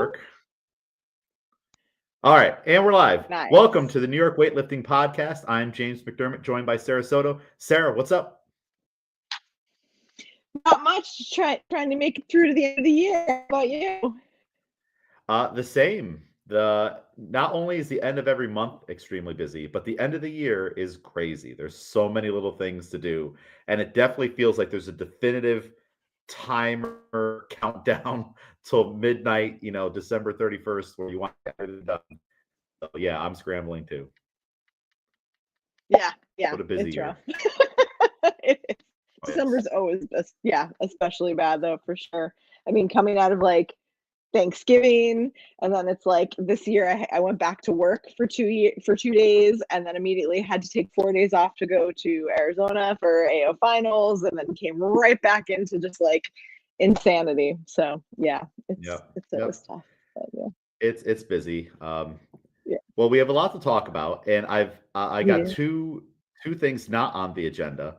work. All right, and we're live. Nice. Welcome to the New York Weightlifting Podcast. I'm James McDermott, joined by Sara Soto. Sara, what's up? Not much. Trying to make it through to the end of the year. How about you? The same. Not only is the end of every month extremely busy, but the end of the year is crazy. There's so many little things to do, and it definitely feels like there's a definitive timer countdown till midnight, December 31st, where you want to get everything done. So yeah, I'm scrambling too. Yeah. What a busy year. It is. December's always best. Yeah, especially bad though, for sure. I mean, coming out of like Thanksgiving, and then it's like this year I went back to work for 2 days, and then immediately had to take 4 days off to go to Arizona for AO finals, and then came right back into just like insanity. So yeah, it's always tough. But, yeah. It's busy. Yeah. Well, we have a lot to talk about, and I got two things not on the agenda.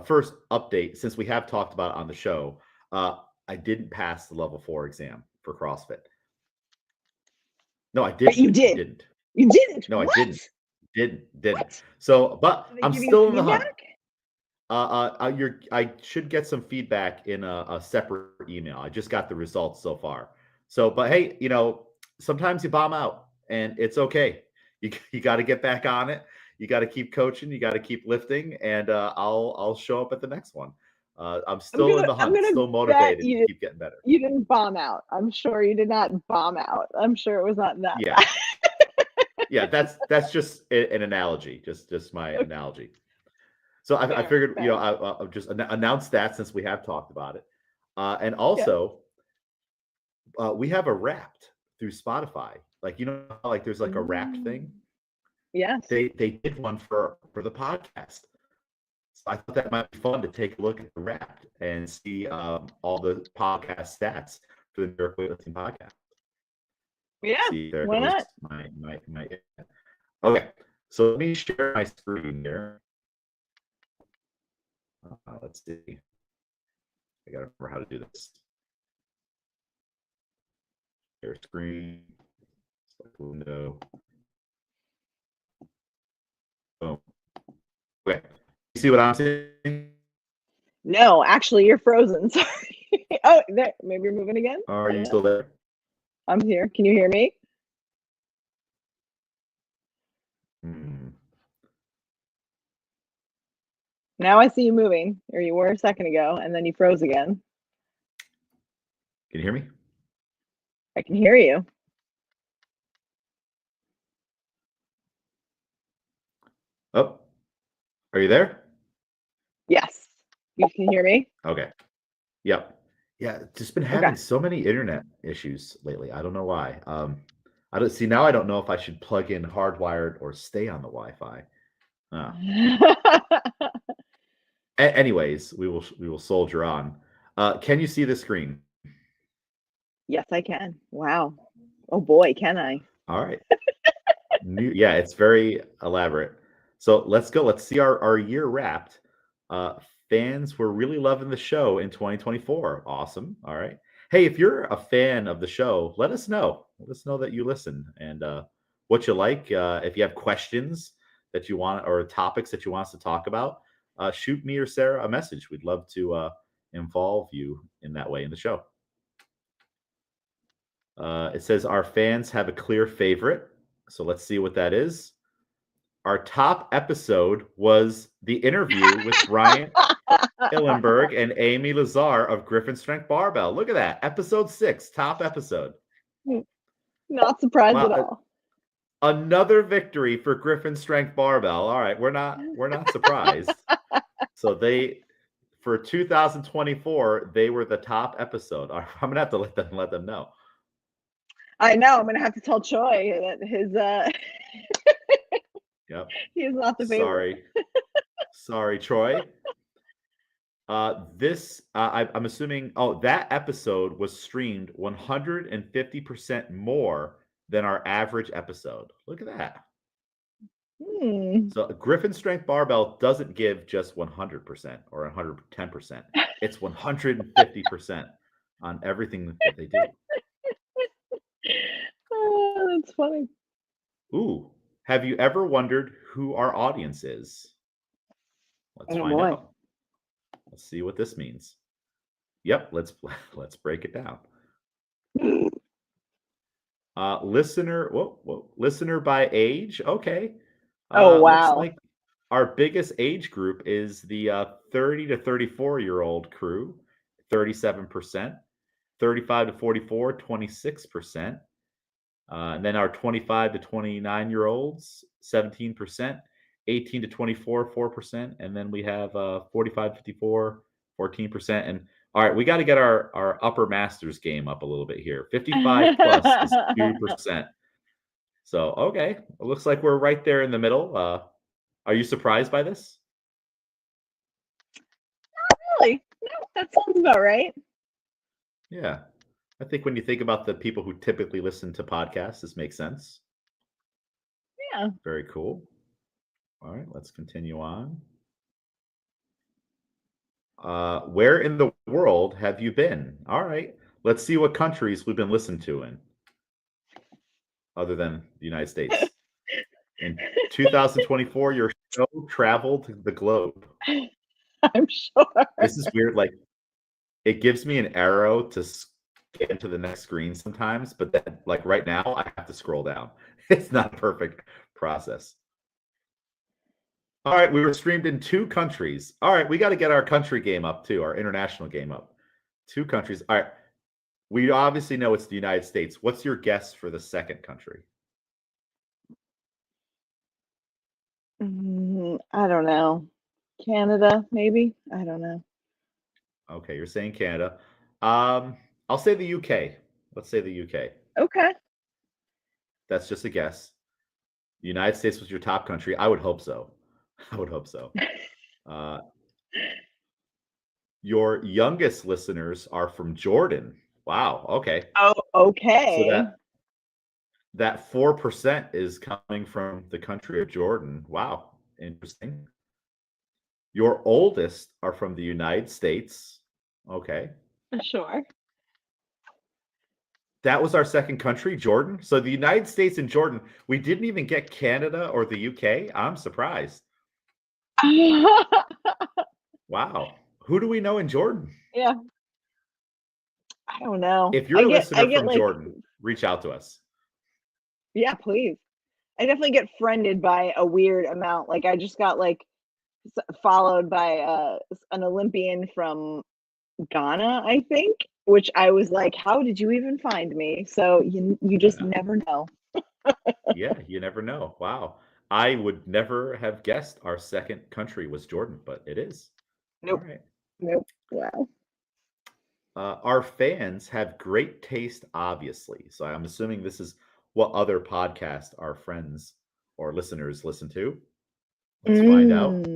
First update, since we have talked about it on the show, I didn't pass the level 4 exam for CrossFit. No, I didn't. But you did. I didn't. You didn't. No, what? I didn't. What? So, but I'm still in the hunt. Feedback? I should get some feedback in a separate email. I just got the results so far. So, but hey, sometimes you bomb out, and it's okay. You got to get back on it. You got to keep coaching. You got to keep lifting, and I'll show up at the next one. I'm still in the hunt, still motivated to keep getting better. You didn't bomb out. I'm sure you did not bomb out. I'm sure it was not that. Yeah, yeah. That's just an analogy. Just my analogy. So I figured, I'll just announce that since we have talked about it, and also we have a Wrapped through Spotify. Like like there's like a Wrapped thing. Yes. They did one for the podcast. So I thought that might be fun to take a look at the Wrapped and see all the podcast stats for the New York Weightlifting Podcast. Yeah. Why not? My okay. So let me share my screen here. Let's see. I gotta remember how to do this. Share screen. Select window. Boom. Okay. You see what I'm seeing? No, actually, you're frozen. Sorry. Oh, there. Maybe you're moving again. Are you still there? I'm here. Can you hear me? Now I see you moving, or you were a second ago, and then you froze again. Can you hear me? I can hear you. Oh, are you there? Yes. You can hear me? Okay. Yep. Yeah, just been having so many internet issues lately. I don't know why. I don't know if I should plug in hardwired or stay on the Wi-Fi. Anyways, we will soldier on. Can you see the screen? Yes, I can. Wow. Oh boy, can I? All right. Yeah, it's very elaborate. So let's go. Let's see our year wrapped. Fans were really loving the show in 2024. Awesome. All right. Hey, if you're a fan of the show, let us know. Let us know that you listen and what you like. If you have questions that you want or topics that you want us to talk about, shoot me or Sara a message. We'd love to involve you in that way in the show. It says our fans have a clear favorite. So let's see what that is. Our top episode was the interview with Brian Illenberg and Amy Lazar of Griffin Strength Barbell. Look at that. Episode 6, top episode. Not surprised at all. Another victory for Griffin Strength Barbell. All right, we're not surprised. So for 2024, they were the top episode. I'm gonna have to let them know. I know. I'm gonna have to tell Choi that his Yep. He is not the favorite. Sorry, Troy. I'm assuming. Oh, that episode was streamed 150% more than our average episode. Look at that. So Griffin Strength Barbell doesn't give just 100% or 110%. It's 150% on everything that they do. funny. Ooh, have you ever wondered who our audience is? Let's Oh find boy. out. Let's see what this means. Yep, let's break it down. Listener by age. Okay. Oh Looks wow. like our biggest age group is the 30 to 34-year-old crew, 37%, 35 to 44, 26%. And then our 25 to 29-year-olds, 17%, 18 to 24, 4%. And then we have 45 to 54, 14%. And all right, we got to get our upper masters game up a little bit here. 55 plus is 2%. So, okay, it looks like we're right there in the middle. Are you surprised by this? Really? No, that sounds about right. Yeah. I think when you think about the people who typically listen to podcasts, this makes sense. Yeah. Very cool. All right, let's continue on. Where in the world have you been? All right, let's see what countries we've been listened to in, other than the United States. In 2024, your show traveled the globe. I'm sure. This is weird. Like, it gives me an arrow to get into the next screen sometimes, but then, like right now, I have to scroll down. It's not a perfect process. All right, we were streamed in 2 countries. All right, we got to get our country game up too, our international game up. 2 countries. All right, we obviously know it's the United States. What's your guess for the second country? I don't know. Canada, maybe? I don't know. Okay, you're saying Canada. I'll say the UK. Let's say the UK. Okay. That's just a guess. The United States was your top country. I would hope so. I would hope so. Your youngest listeners are from Jordan. Wow. Okay. Oh, So okay. that 4% is coming from the country of Jordan. Wow. Interesting. Your oldest are from the United States. Okay. Sure. That was our second country, Jordan. So the United States and Jordan, we didn't even get Canada or the UK. I'm surprised. Wow. Who do we know in Jordan? Yeah. I don't know. If you're a I listener get from like, Jordan, reach out to us. yeah, please. I definitely get friended by a weird amount. Like I just got like followed by an Olympian from Ghana, I think, which I was like, how did you even find me? So you just never know. Yeah, you never know. Wow. I would never have guessed our second country was Jordan, but it is. All Nope. right. Nope. Wow. Our fans have great taste, obviously. So I'm assuming this is what other podcasts our friends or listeners listen to. Let's find out.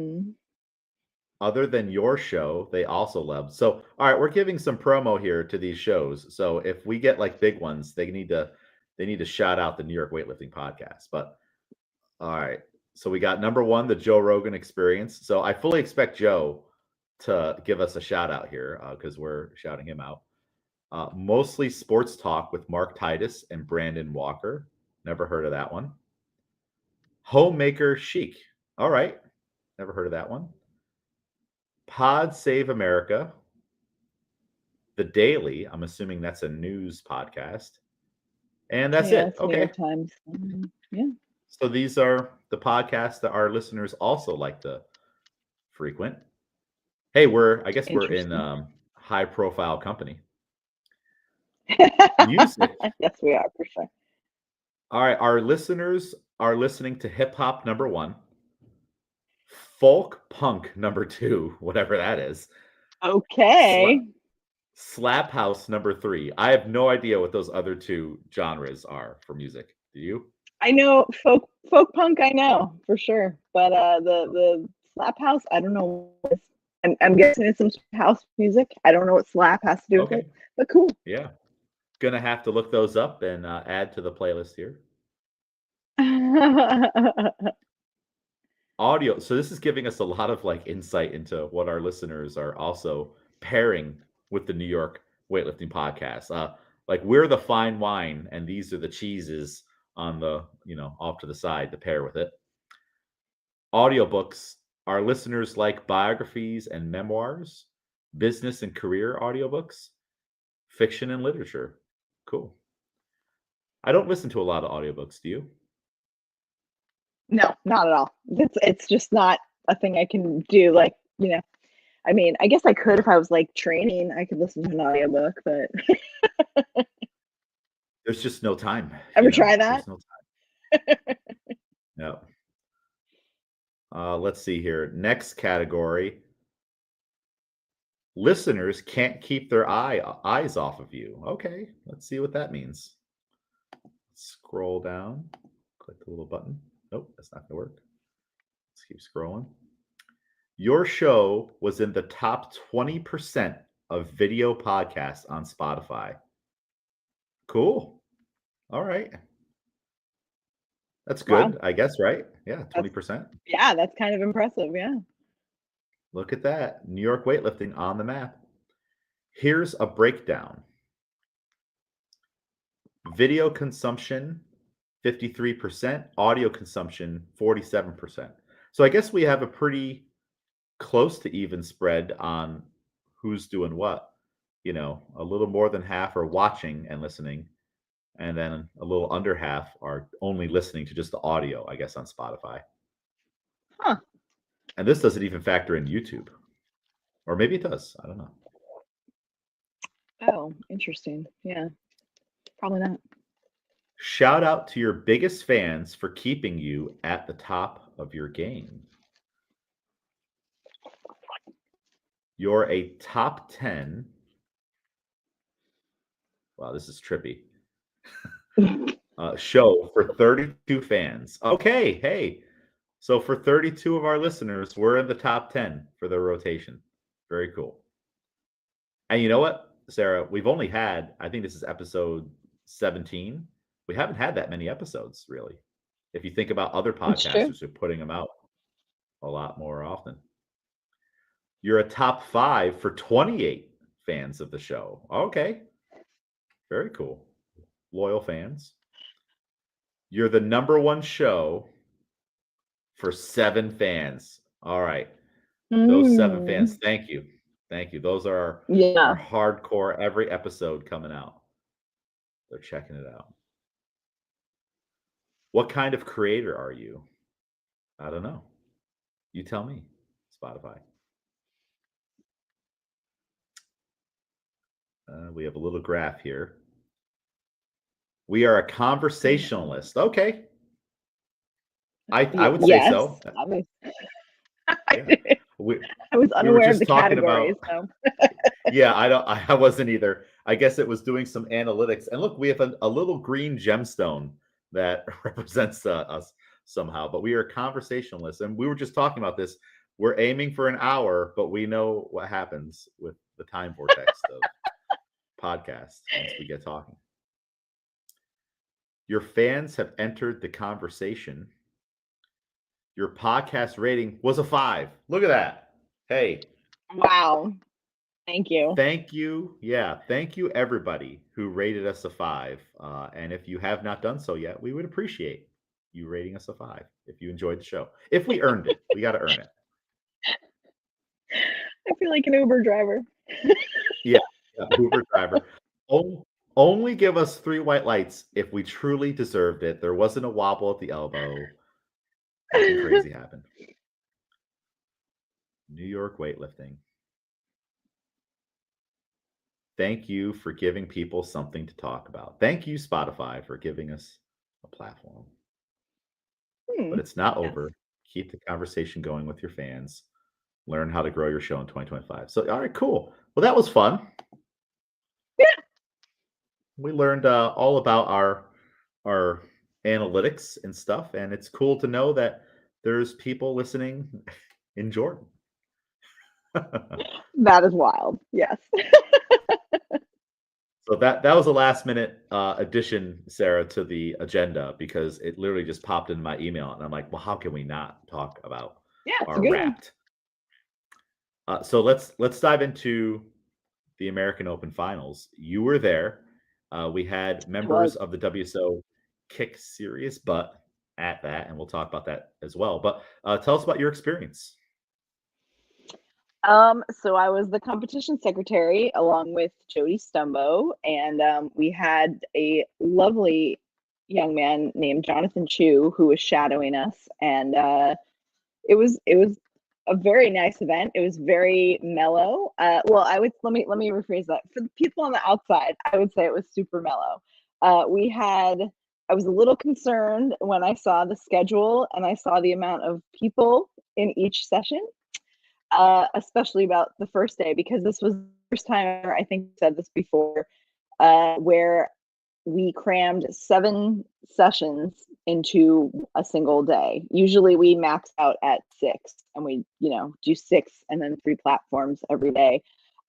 Other than your show, they also love. So, all right, we're giving some promo here to these shows. So if we get like big ones, they need to shout out the New York Weightlifting Podcast. But all right, so we got number 1, the Joe Rogan Experience. So I fully expect Joe to give us a shout out here because we're shouting him out. Mostly Sports Talk with Mark Titus and Brandon Walker. Never heard of that one. Homemaker Chic. All right, never heard of that one. Pod Save America. The Daily. I'm assuming that's a news podcast. And that's Yeah, it. it's New Okay. York Times. Yeah. So these are the podcasts that our listeners also like to frequent. Hey, I guess we're in high profile company. Music. Yes, we are for sure. All right, our listeners are listening to hip hop number 1, folk punk number 2, whatever that is. Okay. Slap house number 3. I have no idea what those other 2 genres are for music. Do you? I know folk punk. I know for sure, but the slap house, I don't know. I'm guessing it's some house music. I don't know what slap has to do with it, but cool. Yeah, gonna have to look those up and add to the playlist here. Audio. So this is giving us a lot of like insight into what our listeners are also pairing with the New York Weightlifting Podcast. Like we're the fine wine and these are the cheeses on the, off to the side to pair with it. Audiobooks. Our listeners like biographies and memoirs, business and career audiobooks, fiction and literature. Cool. I don't listen to a lot of audiobooks. Do you? No, not at all. It's just not a thing I can do. Like, I mean, I guess I could if I was like training, I could listen to an audiobook, but There's just no time. ever try that? There's no time. No. Let's see here. Next category. Listeners can't keep their eyes off of you. Okay, let's see what that means. Scroll down. Click the little button. Nope, that's not going to work. Let's keep scrolling. Your show was in the top 20% of video podcasts on Spotify. Cool. All right. That's good, wow. I guess, right? Yeah, 20%. Yeah, that's kind of impressive, yeah. Look at that. New York weightlifting on the map. Here's a breakdown. Video consumption, 53%. Audio consumption, 47%. So I guess we have a pretty close to even spread on who's doing what. A little more than half are watching and listening, and then a little under half are only listening to just the audio, I guess, on Spotify. Huh. And this doesn't even factor in YouTube. Or maybe it does. I don't know. Oh, interesting. Yeah. Probably not. Shout out to your biggest fans for keeping you at the top of your game. You're a top 10. Wow, this is trippy. Show for 32 fans. Okay, hey. So for 32 of our listeners, we're in the top 10 for the rotation. Very cool. And you know what, Sarah? We've only had, I think this is episode 17. We haven't had that many episodes, really. If you think about other podcasters who are putting them out a lot more often. You're a top 5 for 28 fans of the show. Okay. Very cool. Loyal fans. You're the number 1 show for 7 fans. All right. Those 7 fans, thank you. Thank you. Those are our hardcore every episode coming out. They're checking it out. What kind of creator are you? I don't know. You tell me, Spotify. We have a little graph here. We are a conversationalist. Okay. I would say so. Yeah. I was unaware of the categories. Yeah, I wasn't either. I guess it was doing some analytics. And look, we have a little green gemstone that represents us somehow. But we are conversationalists. And we were just talking about this. We're aiming for an hour, but we know what happens with the time vortex of podcasts once we get talking. Your fans have entered the conversation. Your podcast rating was a 5. Look at that. Hey. Wow. Thank you. Thank you. Yeah. Thank you, everybody who rated us a 5. And if you have not done so yet, we would appreciate you rating us a 5 if you enjoyed the show. If we earned it, we got to earn it. I feel like an Uber driver. Yeah, Uber driver. Only give us 3 white lights if we truly deserved it. There wasn't a wobble at the elbow. Nothing crazy happened. New York weightlifting. Thank you for giving people something to talk about. Thank you, Spotify, for giving us a platform. But it's not over. Keep the conversation going with your fans. Learn how to grow your show in 2025. So, all right, cool. Well, that was fun. Yeah. We learned all about our analytics and stuff, and it's cool to know that there's people listening in Jordan. That is wild. Yes. So that was a last minute addition, Sarah, to the agenda because it literally just popped in my email, and I'm like, well, how can we not talk about our Wrapped? So let's dive into the American Open Finals. You were there. We had members of the WSO kick serious butt at that, and we'll talk about that as well. But tell us about your experience. So I was the competition secretary along with Jody Stumbo, and we had a lovely young man named Jonathan Chu who was shadowing us, and it was a very nice event. It was very mellow. Well, let me rephrase that. For the people on the outside, I would say it was super mellow. I was a little concerned when I saw the schedule and I saw the amount of people in each session, especially about the first day, because this was the first time, I think I said this before, where we crammed 7 sessions into a single day. Usually we max out at 6 and we, do 6 and then 3 platforms every day.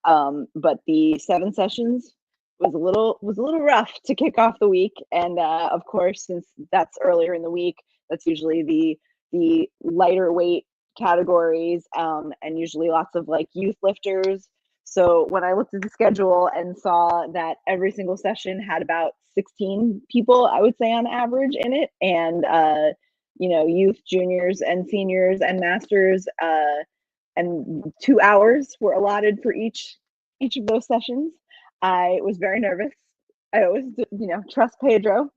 But the 7 sessions was a little rough to kick off the week. And of course, since that's earlier in the week, that's usually the lighter weight categories, and usually lots of like youth lifters. So when I looked at the schedule and saw that every single session had about 16 people, I would say on average in it, and youth, juniors, and seniors, and masters, and 2 hours were allotted for each of those sessions, I was very nervous. I always, trust Pedro,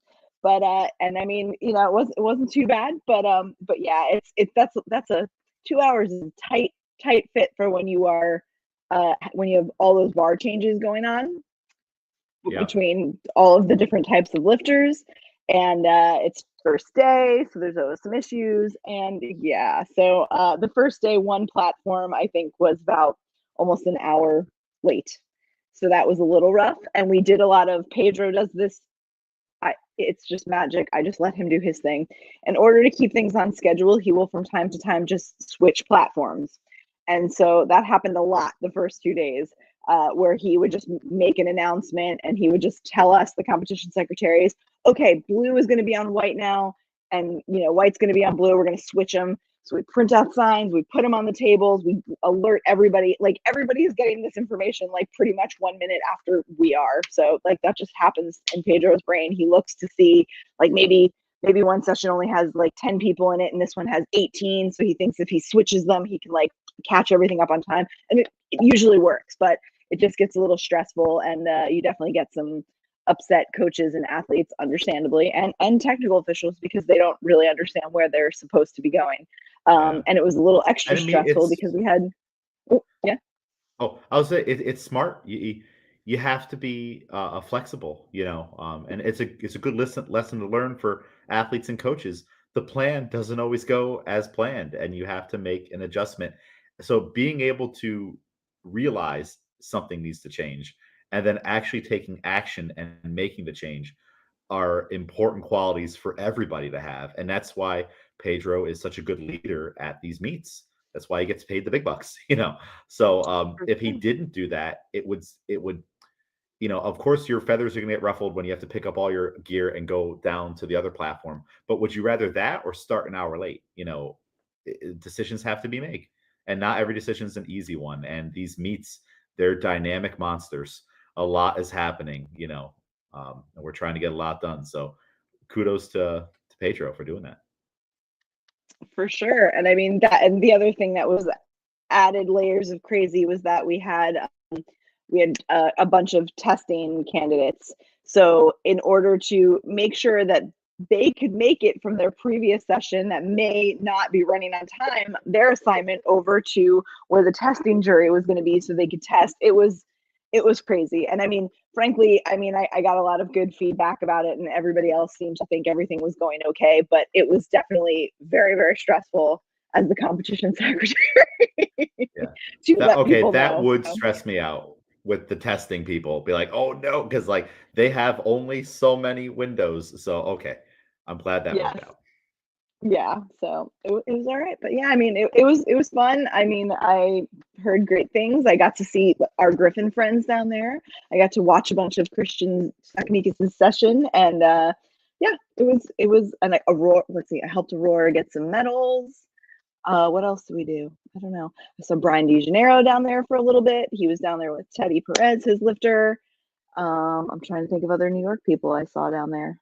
but and I mean, it wasn't too bad, but yeah, that's a 2 hours is a tight fit for when you are when you have all those bar changes going on between all of the different types of lifters, and it's first day, so there's always some issues, and so the first day, one platform I think was about almost an hour late, so that was a little rough, and we did a lot of Pedro does this. It's just magic. I just let him do his thing. In order to keep things on schedule, he will from time to time just switch platforms. And so that happened a lot the first 2 days, where he would just make an announcement and he would just tell us, the competition secretaries, okay, blue is going to be on white now, and white's going to be on blue. We're going to switch them. So we print out signs, we put them on the tables, we alert everybody. Like everybody is getting this information like pretty much 1 minute after we are. So like that just happens in Pedro's brain. He looks to see like maybe one session only has like 10 people in it and this one has 18. So he thinks if he switches them, he can like catch everything up on time. And it usually works, but it just gets a little stressful, and you definitely get some upset coaches and athletes, understandably, and technical officials, because they don't really understand where they're supposed to be going. And it was a little extra stressful because we had, Oh, I was say it's smart. You have to be flexible, and it's a good lesson to learn for athletes and coaches. The plan doesn't always go as planned, and you have to make an adjustment. So being able to realize something needs to change, and then actually taking action and making the change are important qualities for everybody to have. And that's why Pedro is such a good leader at these meets. That's why he gets paid the big bucks, So if he didn't do that, it would, of course your feathers are going to get ruffled when you have to pick up all your gear and go down to the other platform. But would you rather that or start an hour late? Decisions have to be made, and not every decision is an easy one. And these meets, they're dynamic monsters. A lot is happening, and we're trying to get a lot done. So kudos to Pedro for doing that. For sure. And I mean that, and the other thing that was added layers of crazy was that we had a bunch of testing candidates. So in order to make sure that they could make it from their previous session that may not be running on time, their assignment over to where the testing jury was going to be so they could test. It was crazy. And I mean, frankly, I got a lot of good feedback about it, and everybody else seemed to think everything was going okay, but it was definitely very, very stressful as the competition secretary. That would stress me out with the testing people. Be like, oh no, because like they have only so many windows. So I'm glad that worked out. Yeah, so it was all right. But yeah, I mean, it was fun. I mean, I heard great things. I got to see our Griffin friends down there. I got to watch a bunch of Christian Sakanikas' session, and it was and Aurora. Let's see, I helped Aurora get some medals. What else do we do? I don't know. I saw Brian DeJaneiro down there for a little bit. He was down there with Teddy Perez, his lifter. I'm trying to think of other New York people I saw down there.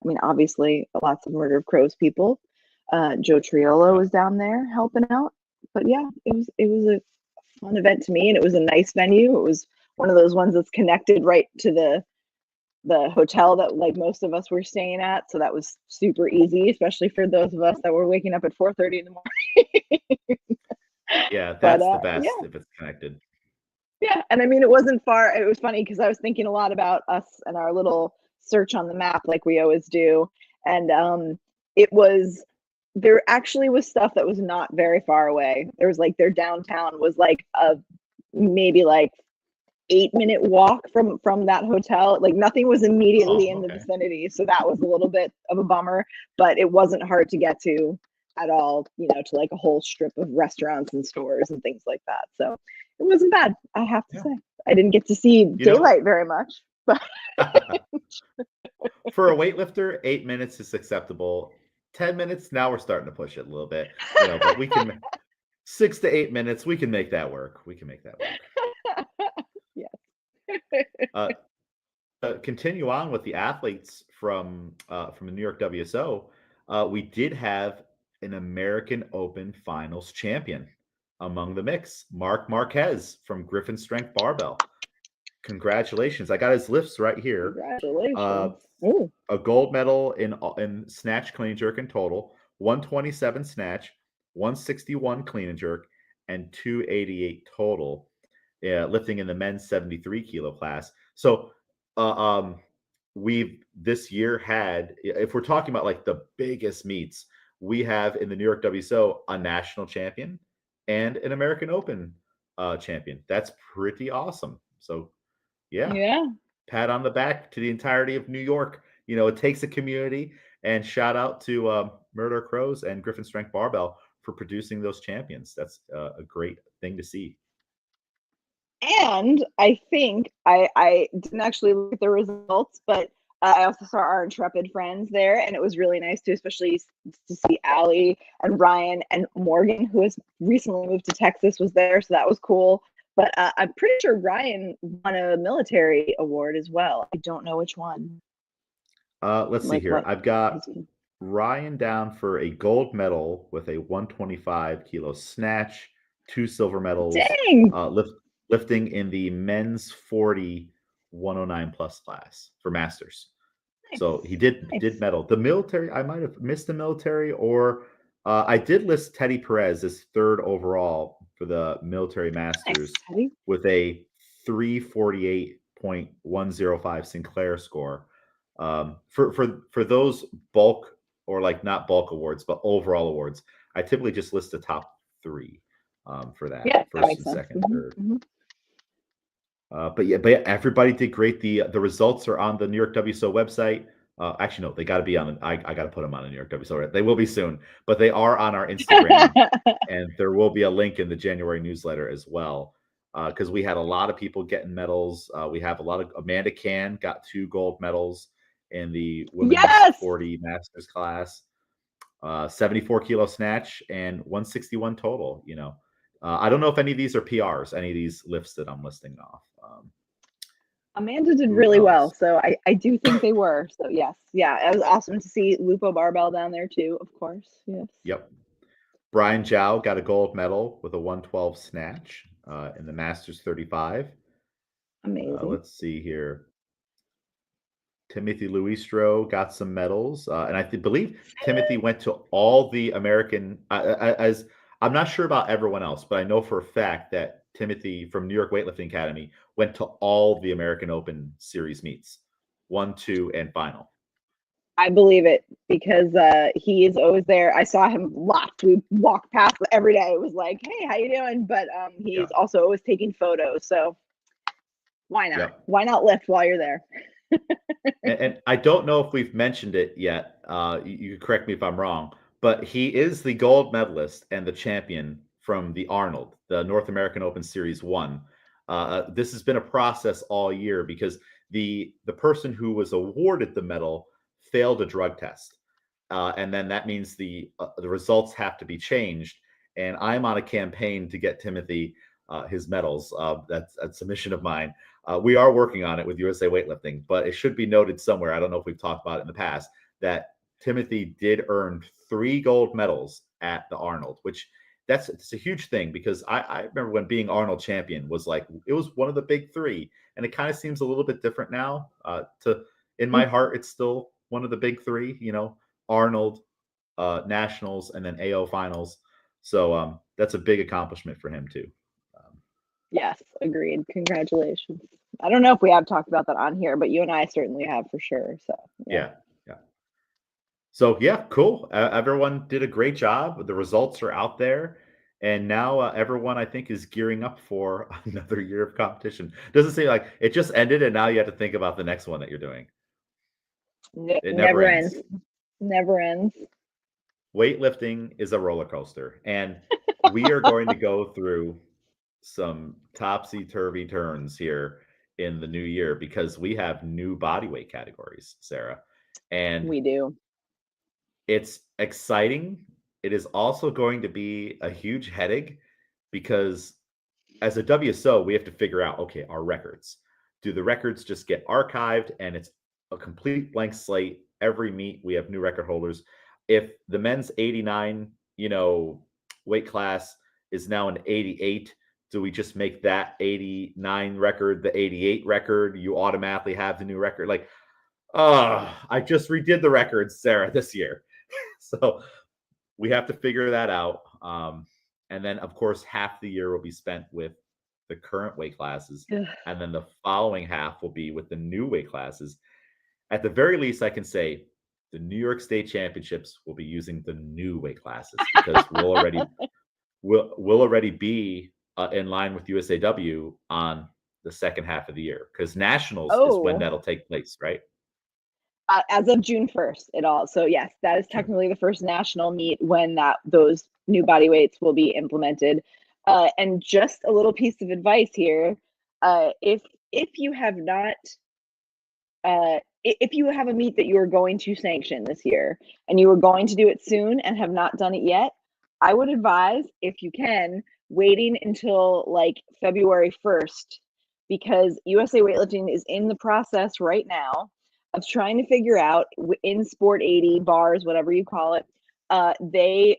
I mean, obviously lots of Murder of Crows people. Joe Triolo was down there helping out. But yeah, it was a fun event to me, and it was a nice venue. It was one of those ones that's connected right to the hotel that like most of us were staying at, so that was super easy, especially for those of us that were waking up at 4:30 in the morning. Yeah, But that's the best yeah, if it's connected. yeah, and I mean, it wasn't far. It was funny because I was thinking a lot about us and our little search on the map, like we always do, and it was there actually was stuff that was not very far away. There was like their downtown was like a maybe like 8-minute walk from that hotel. Like nothing was immediately in the Okay. vicinity, so that was a little bit of a bummer, but it wasn't hard to get to at all, you know, to like a whole strip of restaurants and stores and things like that. So it wasn't bad, I have to say. I didn't get to see daylight very much, but for a weightlifter, 8 minutes is acceptable. 10 minutes, now we're starting to push it a little bit, you know, but we can 6 to 8 minutes, we can make that work. We can make that work. Yeah. Continue on with the athletes from the New York WSO. We did have an American Open Finals champion among the mix, Mark Marquez from Griffin Strength Barbell. Congratulations! I got his lifts right here. Congratulations! A gold medal in snatch, clean and jerk in total, 127 snatch, 161 clean and jerk, and 288 total. Lifting in the men's 73 kilo class. So we've this year had, if we're talking about like the biggest meets, we have in the New York WSO a national champion and an American Open champion. That's pretty awesome. So yeah, pat on the back to the entirety of New York. You know, it takes a community, and shout out to Murder Crows and Griffin Strength Barbell for producing those champions. That's a great thing to see. And I think I didn't actually look at the results, but I also saw our intrepid friends there, and it was really nice too, especially to see Allie and Ryan and Morgan, who has recently moved to Texas, was there, so that was cool. But I'm pretty sure Ryan won a military award as well. I don't know which one. Let's see here. I've got Ryan down for a gold medal with a 125 kilo snatch, 2 silver medals. Dang! Lifting in the men's 40 109 plus class for masters. Nice. So he did medal. The military, I might have missed the military, or I did list Teddy Perez as 3rd overall for the military masters with a 348.105 Sinclair score. For those bulk, or like not bulk awards, but overall awards, I typically just list the top 3 for that. Yeah, first and second, third. But yeah, everybody did great. The results are on the New York WSO website. Actually, no, they got to be on. I got to put them on the New York WSO. They will be soon, but they are on our Instagram, and there will be a link in the January newsletter as well. Because we had a lot of people getting medals. We have a lot of Amanda Can got 2 gold medals in the women's 40 masters class, 74 kilo snatch, and 161 total. You know, I don't know if any of these are PRs, any of these lifts that I'm listing off. Amanda did really well, so I do think they were. So yes, yeah, it was awesome to see Lupo Barbell down there too, of course. Yes. Yep. Brian Zhao got a gold medal with a 112 snatch in the Masters 35. Amazing. Let's see here. Timothy Luistro got some medals, and I believe Timothy went to all the American. As I'm not sure about everyone else, but I know for a fact that Timothy from New York Weightlifting Academy went to all the American Open Series meets, 1, 2, and final. I believe it, because he is always there. I saw him lots. We walked past every day. It was like, hey, how you doing? But he's also always taking photos. So why not? Yep. Why not lift while you're there? and I don't know if we've mentioned it yet. You correct me if I'm wrong, but he is the gold medalist and the champion from the Arnold, the North American Open Series 1. This has been a process all year because the person who was awarded the medal failed a drug test. And then that means the results have to be changed. And I'm on a campaign to get Timothy his medals. That's a mission of mine. We are working on it with USA Weightlifting, but it should be noted somewhere. I don't know if we've talked about it in the past, that Timothy did earn 3 gold medals at the Arnold, which it's a huge thing because I remember when being Arnold champion was like, it was one of the big 3, and it kind of seems a little bit different now. In my heart, it's still one of the big 3, Arnold, nationals, and then AO finals. So that's a big accomplishment for him too. Yes, agreed. Congratulations. I don't know if we have talked about that on here, but you and I certainly have for sure. So yeah. So yeah, cool. Everyone did a great job. The results are out there, and now everyone I think is gearing up for another year of competition. Doesn't seem like it just ended, and now you have to think about the next one that you're doing. It never ends. Never ends. Weightlifting is a roller coaster, and we are going to go through some topsy-turvy turns here in the new year because we have new bodyweight categories, Sarah. And we do. It's exciting. It is also going to be a huge headache because as a WSO, we have to figure out, okay, our records. Do the records just get archived and it's a complete blank slate? Every meet, we have new record holders. If the men's 89, weight class is now an 88, do we just make that 89 record the 88 record? You automatically have the new record. Like, I just redid the records, Sarah, this year. So we have to figure that out. And then, of course, half the year will be spent with the current weight classes. And then the following half will be with the new weight classes. At the very least, I can say the New York State Championships will be using the new weight classes because we'll already be in line with USAW on the second half of the year because nationals is when that'll take place, right? As of June 1st, so yes, that is technically the first national meet when those new body weights will be implemented. And just a little piece of advice here: if you have not, if you have a meet that you are going to sanction this year and you are going to do it soon and have not done it yet, I would advise, if you can, waiting until like February 1st, because USA Weightlifting is in the process right now of trying to figure out in Sport 80 bars, whatever you call it, they're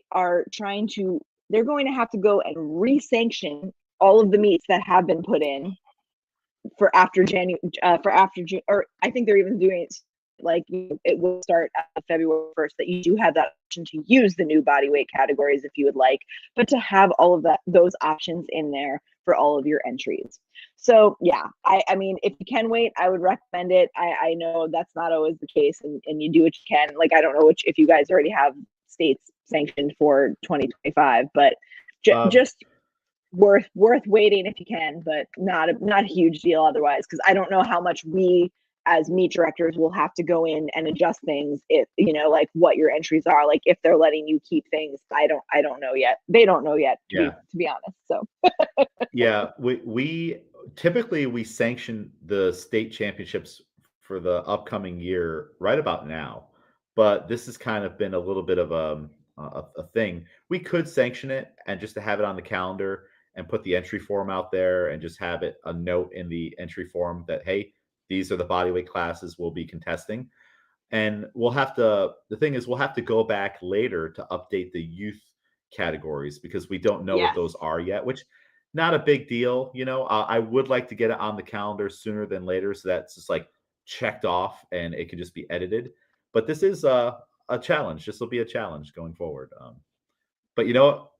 going to have to go and re-sanction all of the meets that have been put in for after June, or I think they're even doing it like it will start at February 1st, that you do have that option to use the new body weight categories if you would like, but to have all of those options in there for all of your entries. So yeah, I mean, if you can wait, I would recommend it. I know that's not always the case, and you do what you can. Like, I don't know if you guys already have states sanctioned for 2025, but just worth waiting if you can, but not a huge deal otherwise, because I don't know how much we as meet directors will have to go in and adjust things, if like what your entries are, like if they're letting you keep things. I don't know yet. They don't know yet, to be honest. So yeah, we typically sanction the state championships for the upcoming year right about now, but this has kind of been a little bit of a thing. We could sanction it and just to have it on the calendar and put the entry form out there and just have it a note in the entry form that, hey, these are the bodyweight classes we'll be contesting. And the thing is, we'll have to go back later to update the youth categories because we don't know what those are yet, which not a big deal. I would like to get it on the calendar sooner than later. So that's just like checked off and it can just be edited. But this is a challenge. This will be a challenge going forward. But you know what?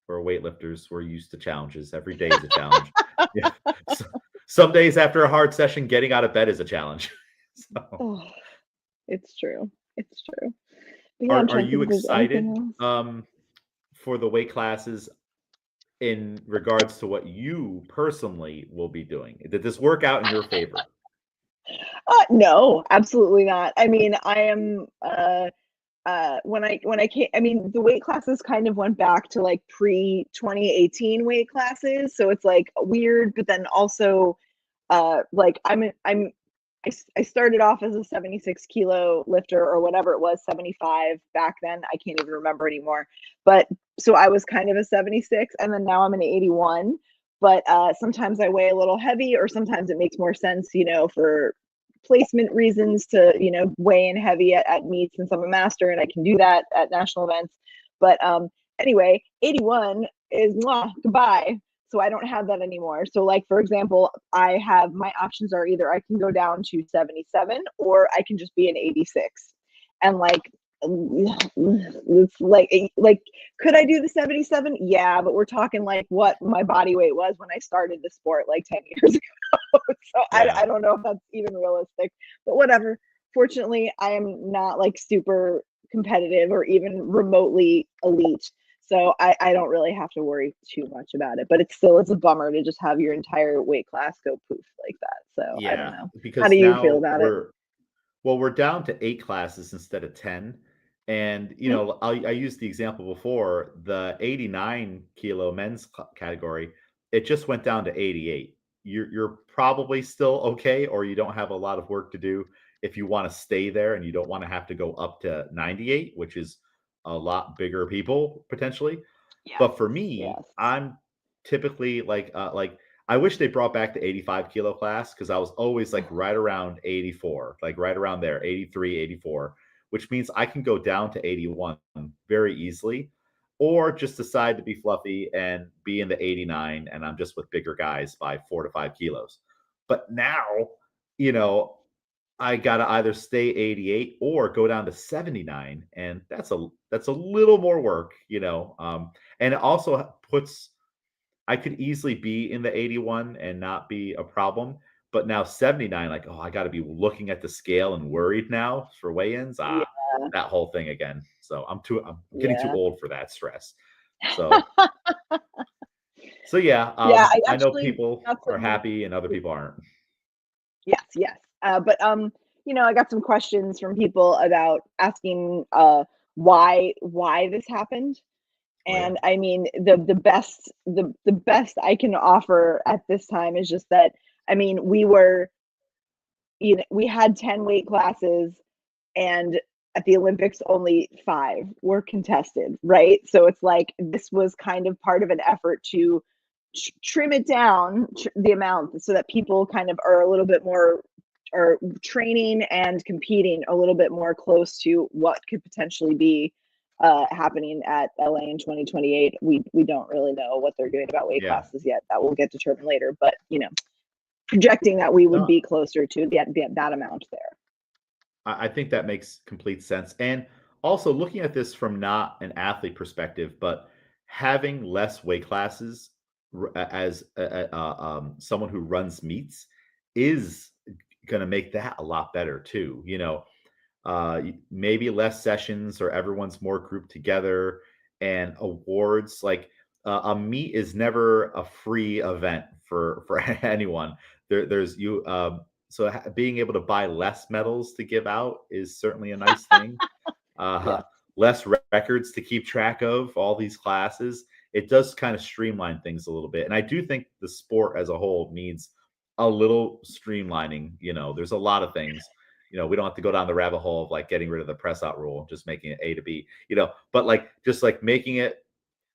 We're weightlifters. We're used to challenges. Every day is a challenge. Yeah. Some days after a hard session, getting out of bed is a challenge. It's true. It's true. Are you excited for the weight classes in regards to what you personally will be doing? Did this work out in your favor? No, absolutely not. I mean, I am when I came, I mean, the weight classes kind of went back to like pre 2018 weight classes, so it's like weird, but then also like I started off as a 76 kilo lifter or whatever it was, 75 back then. I can't even remember anymore. But so I was kind of a 76, and then now I'm an 81. But sometimes I weigh a little heavy, or sometimes it makes more sense, for placement reasons to, weigh in heavy at meets since I'm a master and I can do that at national events. But anyway, 81 is goodbye. So I don't have that anymore. So like, for example, I have my options are either I can go down to 77 or I can just be an 86. And like, it's like could I do the 77? Yeah, but we're talking like what my body weight was when I started the sport like 10 years ago. So I don't know if that's even realistic, but whatever. Fortunately, I am not like super competitive or even remotely elite. So I don't really have to worry too much about it, but it's a bummer to just have your entire weight class go poof like that. So I don't know. Because How do you feel now about it? we're down to 8 classes instead of 10. And, I used the example before, the 89 kilo men's category, it just went down to 88. You're probably still okay, or you don't have a lot of work to do if you want to stay there and you don't want to have to go up to 98, which is a lot bigger people potentially. Yes. But for me, Yes. I'm typically like I wish they brought back the 85 kilo class because I was always like right around 84, like right around there, 83, 84, which means I can go down to 81 very easily, or just decide to be fluffy and be in the 89 and I'm just with bigger guys by 4 to 5 kilos. But now, you know, I gotta either stay 88 or go down to 79, and that's a little more work, and it also puts I could easily be in the 81 and not be a problem, but now 79, like, oh, I got to be looking at the scale and worried now for weigh-ins. Yeah. That whole thing again. So I'm getting too Yeah. old for that stress. So yeah, Yeah, I I know actually people got are some. happy and other people aren't. Yes, yes. But I got some questions from people about asking why this happened. Oh yeah, And I mean, the best I can offer at this time is just that I mean, we had 10 weight classes, and at the Olympics only 5 were contested, right? So it's like this was kind of part of an effort to trim it down, the amount, so that people kind of are a little bit more, or training and competing a little bit more close to what could potentially be happening at LA in 2028. We don't really know what they're doing about weight yeah. classes yet. That will get determined later, but projecting that we would No, be closer to that amount there. I think that makes complete sense. And also looking at this from not an athlete perspective, but having less weight classes as someone who runs meets is going to make that a lot better too. Maybe less sessions or everyone's more grouped together, and awards like a meet is never a free event for anyone. There's you so being able to buy less medals to give out is certainly a nice thing. Yeah. Less records to keep track of, all these classes. It does kind of streamline things a little bit. And I do think the sport as a whole needs a little streamlining. There's a lot of things. We don't have to go down the rabbit hole of like getting rid of the press out rule, just making it A to B, but like just like making it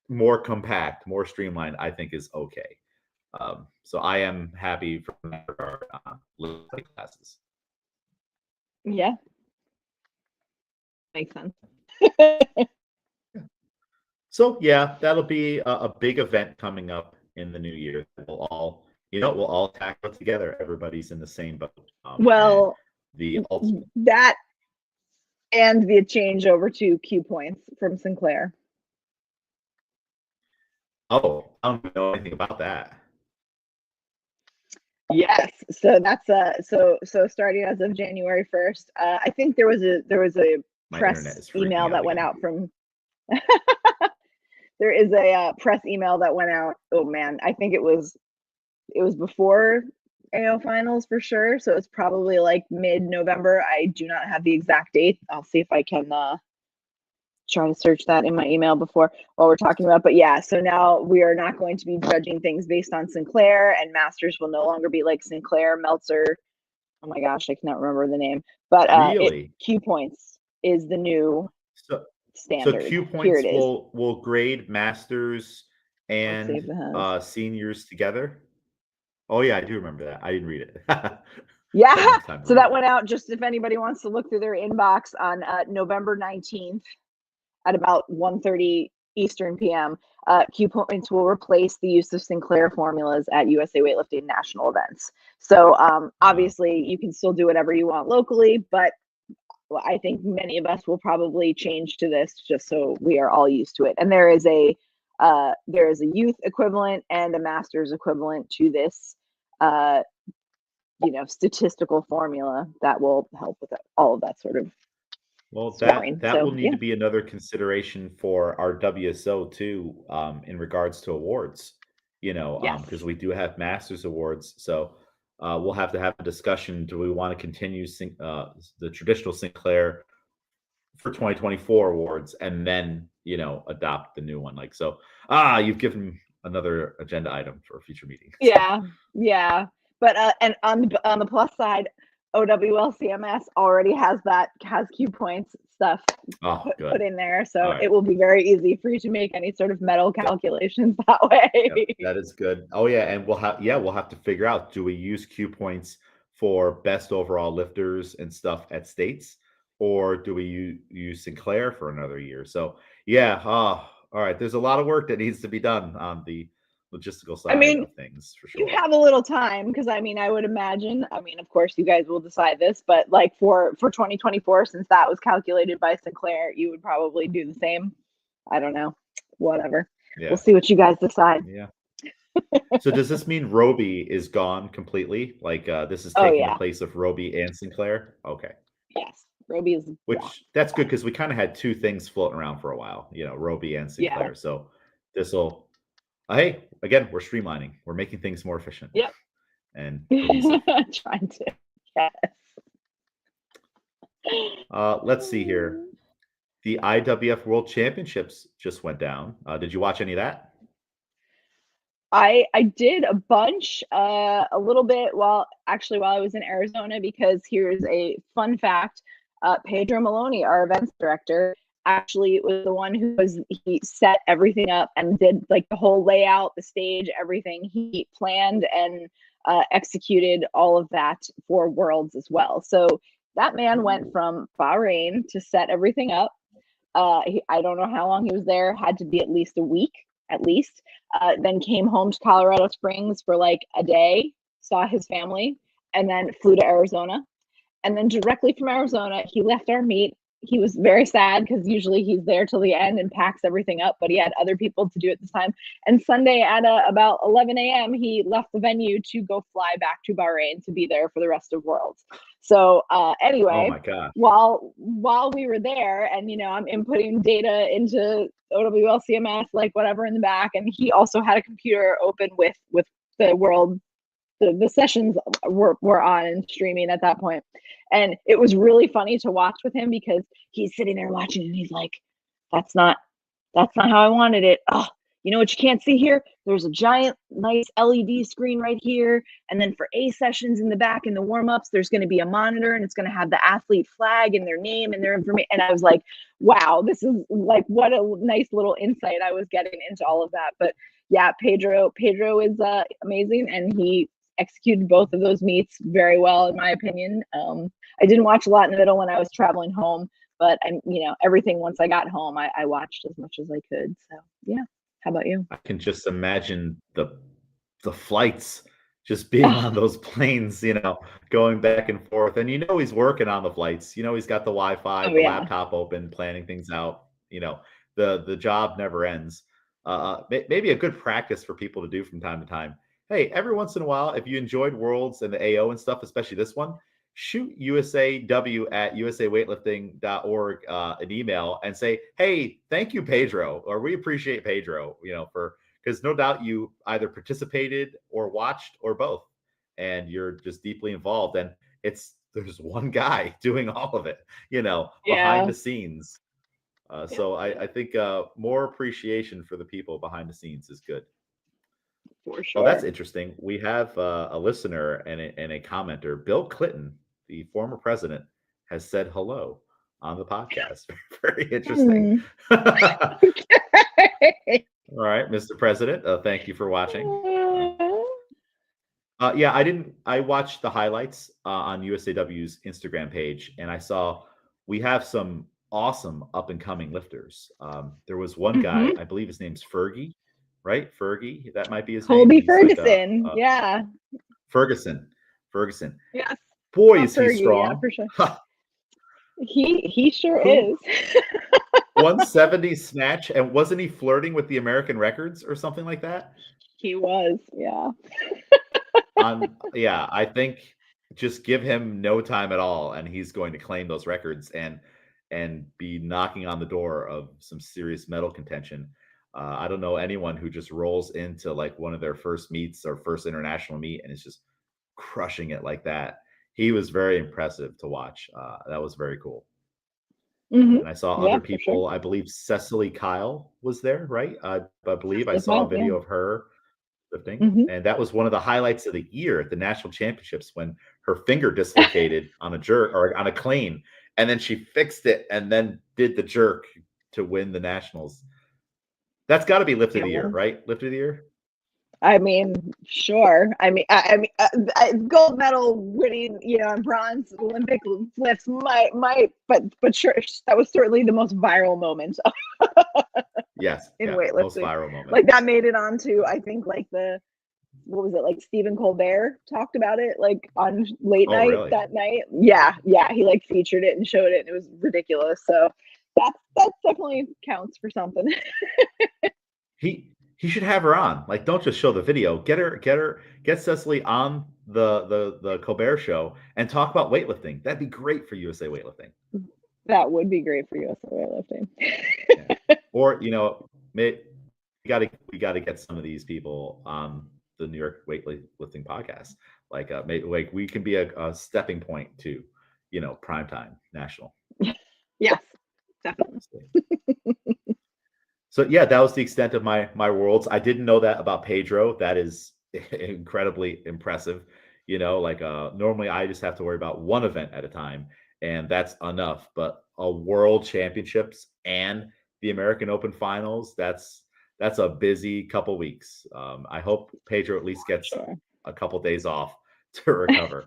more compact, more streamlined, I think is okay. So I am happy for that regard, late classes. Yeah. Makes sense. So yeah, that'll be a big event coming up in the new year. We'll all tackle it together. Everybody's in the same boat. And Well, the ultimate. that and the change over to Q points from Sinclair. Oh, I don't know anything about that. Yes. So that's so starting as of January 1st. I think there was a My internet press is freaking email out that went again. out from there is a press email that went out. Oh man, I think it was before AO finals for sure. So it's probably like mid-November. I do not have the exact date. I'll see if I can try to search that in my email before while we're talking about. But yeah, so now we are not going to be judging things based on Sinclair, and Masters will no longer be like Sinclair, Meltzer. Oh my gosh, I cannot remember the name. But Really? Q points is the new So standard. Q Here points it is. will grade masters Let's save and the house. seniors together. Oh yeah, I do remember that. I didn't read it. Yeah. next time So that around. went out, just if anybody wants to look through their inbox, on November 19th at about 1:30 Eastern PM. Q points will replace the use of Sinclair formulas at USA Weightlifting national events. So obviously you can still do whatever you want locally, but I think many of us will probably change to this just so we are all used to it. And there is a youth equivalent and a master's equivalent to this, statistical formula that will help with all of that sort of Well, scoring. that will So need yeah, to be another consideration for our WSO too, in regards to awards. yes, Because we do have Masters awards, so we'll have to have a discussion. Do we want to continue the traditional Sinclair for 2024 awards, and then adopt the new one? Like so. You've given another agenda item for a future meeting. yeah, yeah. But and on the plus side, OWLCMS already has Q points stuff Oh, put good. in there, All so right. it will be very easy for you to make any sort of medal calculations that way. Yep, that is good. Oh yeah, and we'll have to figure out, do we use Q points for best overall lifters and stuff at states, or do we use Sinclair for another year? So yeah, all right. There's a lot of work that needs to be done on the logistical I side mean, of things for you sure. have a little time, because I would imagine, of course you guys will decide this, but like for 2024, since that was calculated by Sinclair, you would probably do the same. I don't know, whatever. We'll Yeah, see what you guys decide. yeah. So does this mean Roby is gone completely? Like this is Oh taking the yeah, place of Roby and Sinclair? Okay. yes, Roby is gone. Which that's good because we kind of had two things floating around for a while, Roby and Yeah, Sinclair. So this will, hey, again, we're streamlining, we're making things more efficient yep. and cohesive. Trying to, yes. Let's see here. The IWF World Championships just went down. Did you watch any of that? I did a bunch, a little bit while I was in Arizona, because here's a fun fact. Pedro Maloney, our events director, actually was the one he set everything up and did like the whole layout, the stage, everything. He planned and executed all of that for Worlds as well. So that man went from Bahrain to set everything up. I don't know how long he was there, had to be at least a week, at least. Then came home to Colorado Springs for like a day, saw his family, and then flew to Arizona. And then directly from Arizona, he left our meet. He was very sad because usually he's there till the end and packs everything up, but he had other people to do it this time. And Sunday at about 11 a.m., he left the venue to go fly back to Bahrain to be there for the rest of Worlds. So Oh anyway, my god. while we were there, and I'm inputting data into OWLCMS, like whatever in the back, and he also had a computer open with the world. The sessions were on and streaming at that point, and it was really funny to watch with him, because he's sitting there watching and he's like, "That's not how I wanted it. Oh, you know what you can't see here? There's a giant, nice LED screen right here. And then for A sessions in the back in the warm ups, there's going to be a monitor, and it's going to have the athlete flag and their name and their information." And I was like, wow, this is like, what a nice little insight I was getting into all of that. But yeah, Pedro is amazing, and he executed both of those meets very well, in my opinion. I didn't watch a lot in the middle when I was traveling home, but everything once I got home, I watched as much as I could. So yeah. How about you? I can just imagine the flights, just being on those planes, going back and forth. And he's working on the flights. He's got the Wi-Fi, Oh the yeah. laptop open, planning things out. The job never ends. Maybe a good practice for people to do from time to time. Hey, every once in a while, if you enjoyed Worlds and the AO and stuff, especially this one, shoot USAW at usaweightlifting.org an email and say, hey, thank you, Pedro, or we appreciate Pedro, because no doubt you either participated or watched or both, and you're just deeply involved. And there's one guy doing all of it, behind Yeah. the scenes. Yep. So I think more appreciation for the people behind the scenes is good. For Oh, that's sure. interesting. We have a listener and a commenter. Bill Clinton, the former president, has said hello on the podcast. Very interesting. All right, Mr. President, thank you for watching. Yeah, I watched the highlights on USAW's Instagram page, and I saw we have some awesome up and coming lifters. There was one guy, Hmm. I believe his name's Fergie, right? Fergie, that might be his name. Colby He's like Ferguson. a Yeah. Ferguson. Ferguson. Yes. Boy, Pop is he Fergie. Yeah, strong. for sure. He sure Who is. 170 snatch, and wasn't he flirting with the American records or something like that? He was. Yeah. Yeah, I think just give him no time at all, and he's going to claim those records and be knocking on the door of some serious medal contention. I don't know anyone who just rolls into like one of their first meets or first international meet and is just crushing it like that. He was very impressive to watch. That was very cool. Hmm. And I saw Yeah, other for sure. people. I believe Cecily Kyle was there, right? I believe I Cecily saw a Kyle, yeah. video of her lifting, Hmm. and that was one of the highlights of the year at the national championships when her finger dislocated on a jerk or on a clean, and then she fixed it and then did the jerk to win the nationals. That's got to be lift of the year, Yeah. right? Lift of the year. I mean, sure. Gold medal winning, and bronze Olympic lifts but sure, that was certainly the most viral moment Yes, in yeah, most weightlifting. viral moment. Like that made it onto, I think, like what was it, like Stephen Colbert talked about it, like on late Oh, night really? that night. Yeah, he like featured it and showed it, and it was ridiculous. So that definitely counts for something. He should have her on. Like, don't just show the video. Get Cecily on the Colbert show and talk about weightlifting. That'd be great for USA Weightlifting. That would be great for USAW weightlifting. Yeah. Or we got to get some of these people on the New York weightlifting podcast. Like maybe like we can be a stepping point to primetime national. Yes, definitely. So yeah, that was the extent of my worlds. I didn't know that about Pedro. That is incredibly impressive. Like normally I just have to worry about one event at a time, and that's enough. But a world championships and the American Open finals, that's a busy couple weeks. I hope Pedro at least gets Sure. a couple days off to recover.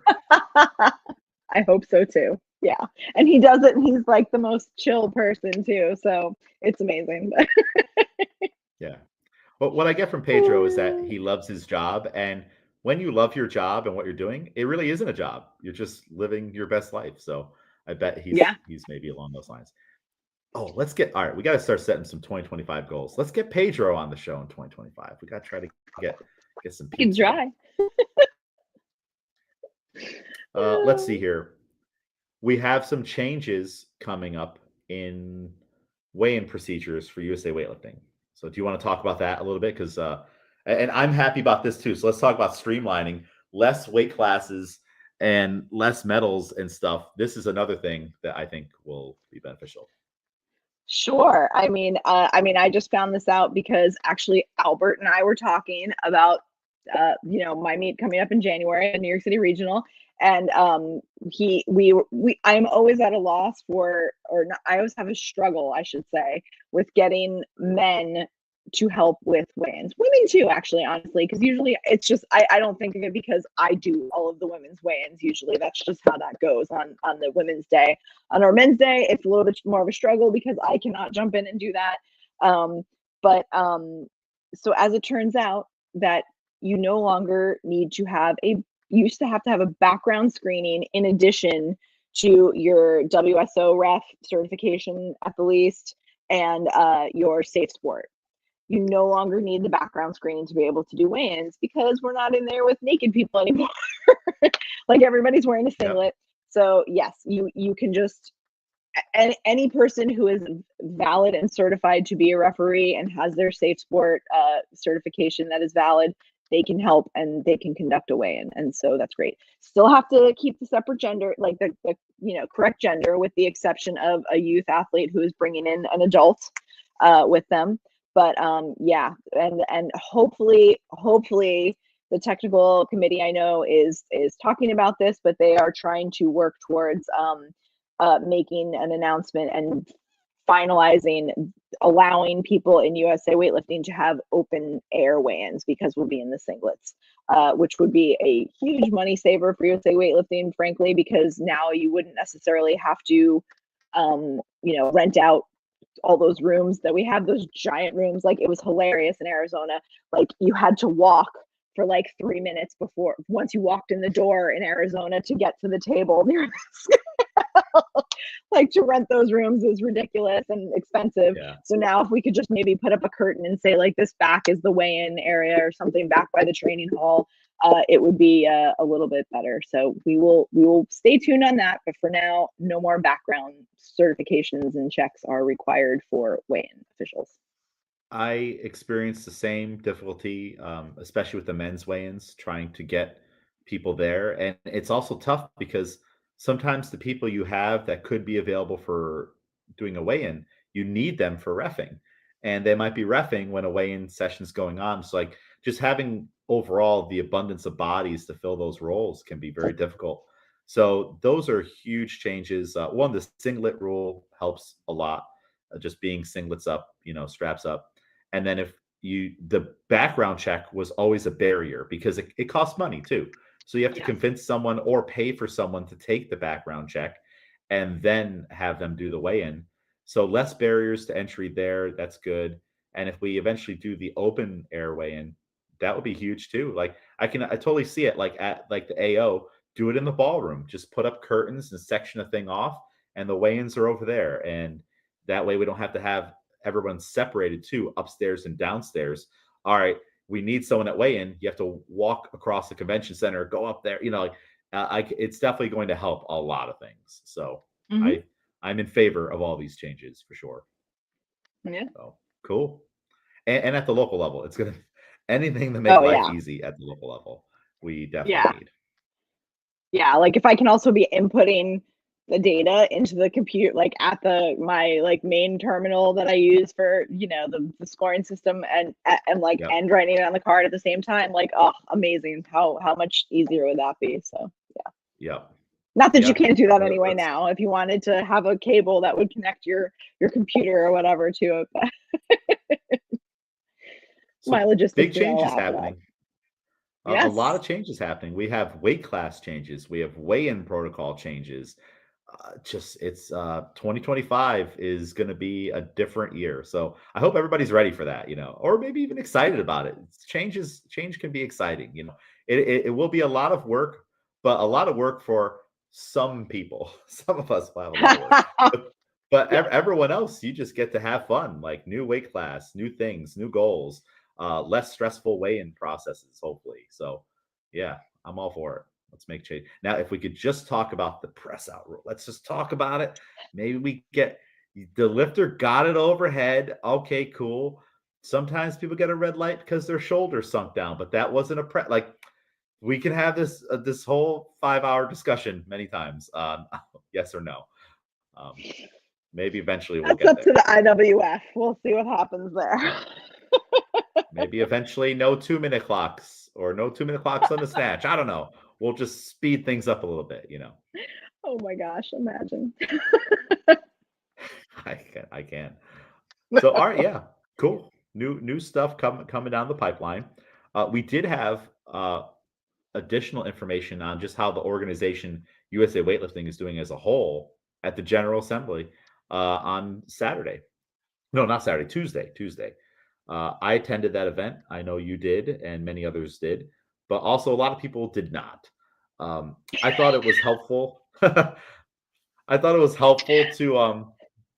I hope so too. Yeah. And he does it, and he's like the most chill person too. So it's amazing. Yeah. But what I get from Pedro is that he loves his job. And when you love your job and what you're doing, it really isn't a job. You're just living your best life. So I bet Yeah. he's maybe along those lines. Oh, all right. We got to start setting some 2025 goals. Let's get Pedro on the show in 2025. We got to try to get some You can peeps here. try. Let's see here. We have some changes coming up in weigh-in procedures for USA Weightlifting. So do you want to talk about that a little bit? Because and I'm happy about this too. So let's talk about streamlining, less weight classes and less medals and stuff. This is another thing that I think will be beneficial. Sure. I just found this out because actually Albert and I were talking about, my meet coming up in January, a New York City regional, and I'm always at a loss or not, I always have a struggle, I should say, with getting men to help with weigh-ins. Women too, actually, honestly, because usually it's just I don't think of it because I do all of the women's weigh-ins. Usually that's just how that goes on the women's day. On our men's day, it's a little bit more of a struggle because I cannot jump in and do that. But so as it turns out that you no longer need to have you used to have a background screening in addition to your WSO ref certification at the least and your safe sport. You no longer need the background screening to be able to do weigh-ins because we're not in there with naked people anymore. Like everybody's wearing a singlet. Yep. So yes, you can just any person who is valid and certified to be a referee and has their safe sport certification that is valid, they can help and they can conduct a weigh-in, and so that's great. Still have to keep the separate gender, like the correct gender, with the exception of a youth athlete who is bringing in an adult with them. But yeah, and hopefully the technical committee, I know, is talking about this, but they are trying to work towards making an announcement and finalizing allowing people in USA weightlifting to have open air weigh-ins because we'll be in the singlets, which would be a huge money saver for USA weightlifting, frankly, because now you wouldn't necessarily have to, rent out all those rooms that we have, those giant rooms. Like, it was hilarious in Arizona. Like, you had to walk for like 3 minutes before, once you walked in the door in Arizona, to get to the table near the scale. Like, to rent those rooms is ridiculous and expensive. Yeah. So now if we could just maybe put up a curtain and say, like, this back is the weigh-in area or something back by the training hall, it would be a little bit better. So we will stay tuned on that. But for now, no more background certifications and checks are required for weigh-in officials. I experienced the same difficulty, especially with the men's weigh-ins, trying to get people there. And it's also tough because sometimes the people you have that could be available for doing a weigh-in, you need them for reffing. And they might be reffing when a weigh-in session is going on. So, like, just having overall the abundance of bodies to fill those roles can be very difficult. So those are huge changes. One, the singlet rule helps a lot. Just being singlets up, straps up. And then if the background check was always a barrier because it costs money too. So you have to convince someone or pay for someone to take the background check and then have them do the weigh-in. So less barriers to entry there. That's good. And if we eventually do the open air weigh-in, that would be huge too. Like, I totally see it. Like, at like the AO, do it in the ballroom. Just put up curtains and section a thing off, and the weigh-ins are over there. And that way we don't have to have everyone separated too, upstairs and downstairs. All right, we need someone at weigh-in. You have to walk across the convention center, go up there. It's definitely going to help a lot of things. So I'm in favor of all these changes for sure. Yeah. So cool. And at the local level, it's gonna anything to make life easy at the local level. We definitely need. Yeah, like, if I can also be inputting the data into the computer, like at my like main terminal that I use for the scoring system, and writing it on the card at the same time, like, oh, amazing! How much easier would that be? So yeah. Not that you can't do that anyway now. If you wanted to have a cable that would connect your computer or whatever to it. My logistics. Big changes happening. A lot of changes happening. We have weight class changes. We have weigh-in protocol changes. It's 2025 is going to be a different year. So I hope everybody's ready for that, or maybe even excited about it. Change can be exciting. It will be a lot of work, but a lot of work for some people. Some of us will have a lot of work. But everyone else, you just get to have fun, like new weight class, new things, new goals, less stressful weigh-in processes, hopefully. So yeah, I'm all for it. Let's make change. Now, if we could just talk about the press out rule, let's just talk about it. Maybe we get the lifter got it overhead. Okay, cool. Sometimes people get a red light because their shoulder sunk down, but that wasn't a press. Like, we can have this whole 5-hour discussion many times. Yes or no. Maybe eventually we'll get there. That's up to the IWF. We'll see what happens there. Maybe eventually no 2-minute clocks or no 2-minute clocks on the snatch. I don't know. We'll just speed things up a little bit, Oh my gosh, imagine. I can. So, all right, yeah, cool. New stuff coming down the pipeline. We did have additional information on just how the organization USA Weightlifting is doing as a whole at the General Assembly on Saturday. No, not Saturday, Tuesday. I attended that event. I know you did, and many others did, but also a lot of people did not. I thought it was helpful. I thought it was helpful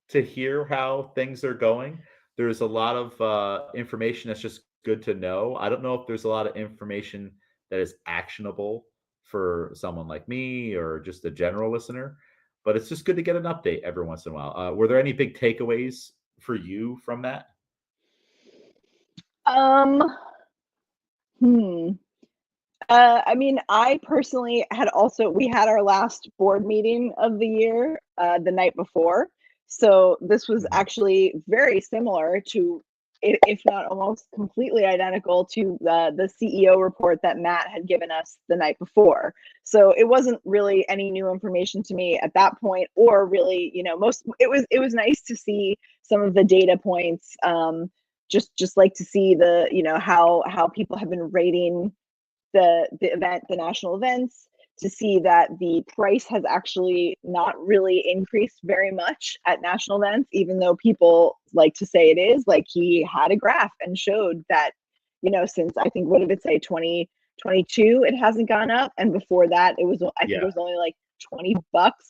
to hear how things are going. There's a lot of information that's just good to know. I don't know if there's a lot of information that is actionable for someone like me or just a general listener, but it's just good to get an update every once in a while. Were there any big takeaways for you from that? I mean, I personally we had our last board meeting of the year the night before. So this was actually very similar to if not almost completely identical to the CEO report that Matt had given us the night before. So it wasn't really any new information to me at that point, or really, it was nice to see some of the data points. Just like to see how people have been rating the national events, to see that the price has actually not really increased very much at national events, even though people like to say it is. Like, he had a graph and showed that, since, I think, what did it say, 2022, it hasn't gone up. And before that, I think it was only like $20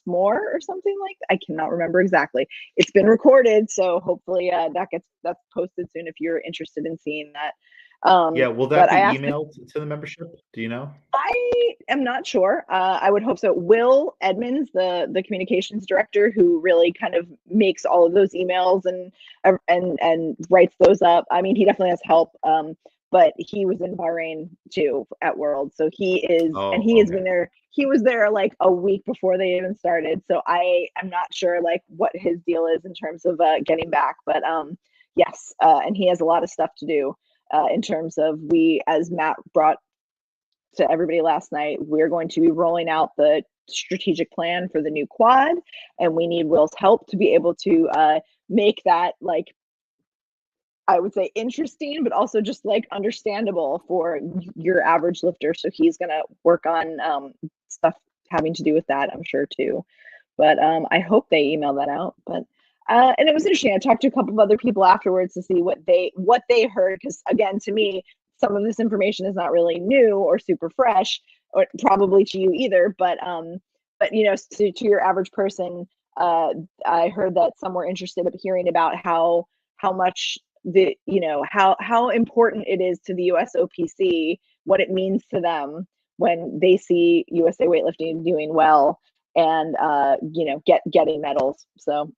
more or something like that. I cannot remember exactly. It's been recorded, so hopefully that's posted soon if you're interested in seeing that. Will that be emailed to the membership? Do you know? I am not sure. I would hope so. Will Edmonds, the communications director, who really kind of makes all of those emails and writes those up. I mean, he definitely has help. But he was in Bahrain too at World, so he has been there. He was there like a week before they even started. So I am not sure like what his deal is in terms of getting back. But yes, and he has a lot of stuff to do. In terms of, as Matt brought to everybody last night, we're going to be rolling out the strategic plan for the new quad, and we need Will's help to be able to make that, like, I would say, interesting, but also just like understandable for your average lifter. So he's going to work on stuff having to do with that, I'm sure, too. But I hope they email that out. But and it was interesting. I talked to a couple of other people afterwards to see what they heard, because again, to me, some of this information is not really new or super fresh, or probably to you either. But to your average person, I heard that some were interested in hearing about how much how important it is to the USOPC, what it means to them when they see USA weightlifting doing well, and getting medals. So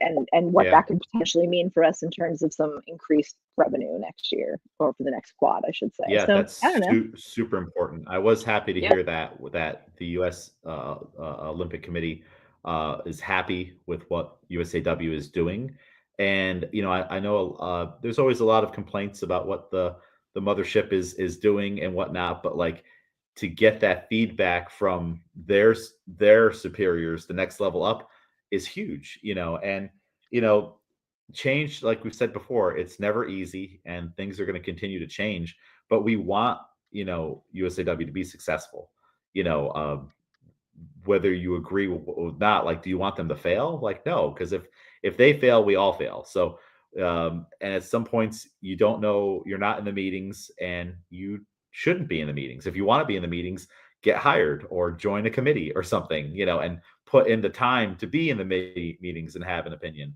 and what that could potentially mean for us in terms of some increased revenue next year, or for the next quad, I should say. Yeah, so that's super important. I was happy to hear that the U.S. Olympic Committee is happy with what USAW is doing. And I know there's always a lot of complaints about what the mothership is doing and whatnot, but like, to get that feedback from their superiors, the next level up, is huge. And change, like we've said before, it's never easy, and things are going to continue to change. But we want USAW to be successful. Whether you agree or not, like, do you want them to fail? Like, no, because if they fail, we all fail. So and at some points, you don't know, you're not in the meetings, and you shouldn't be in the meetings. If you want to be in the meetings, get hired or join a committee or something, and put in the time to be in the meetings and have an opinion.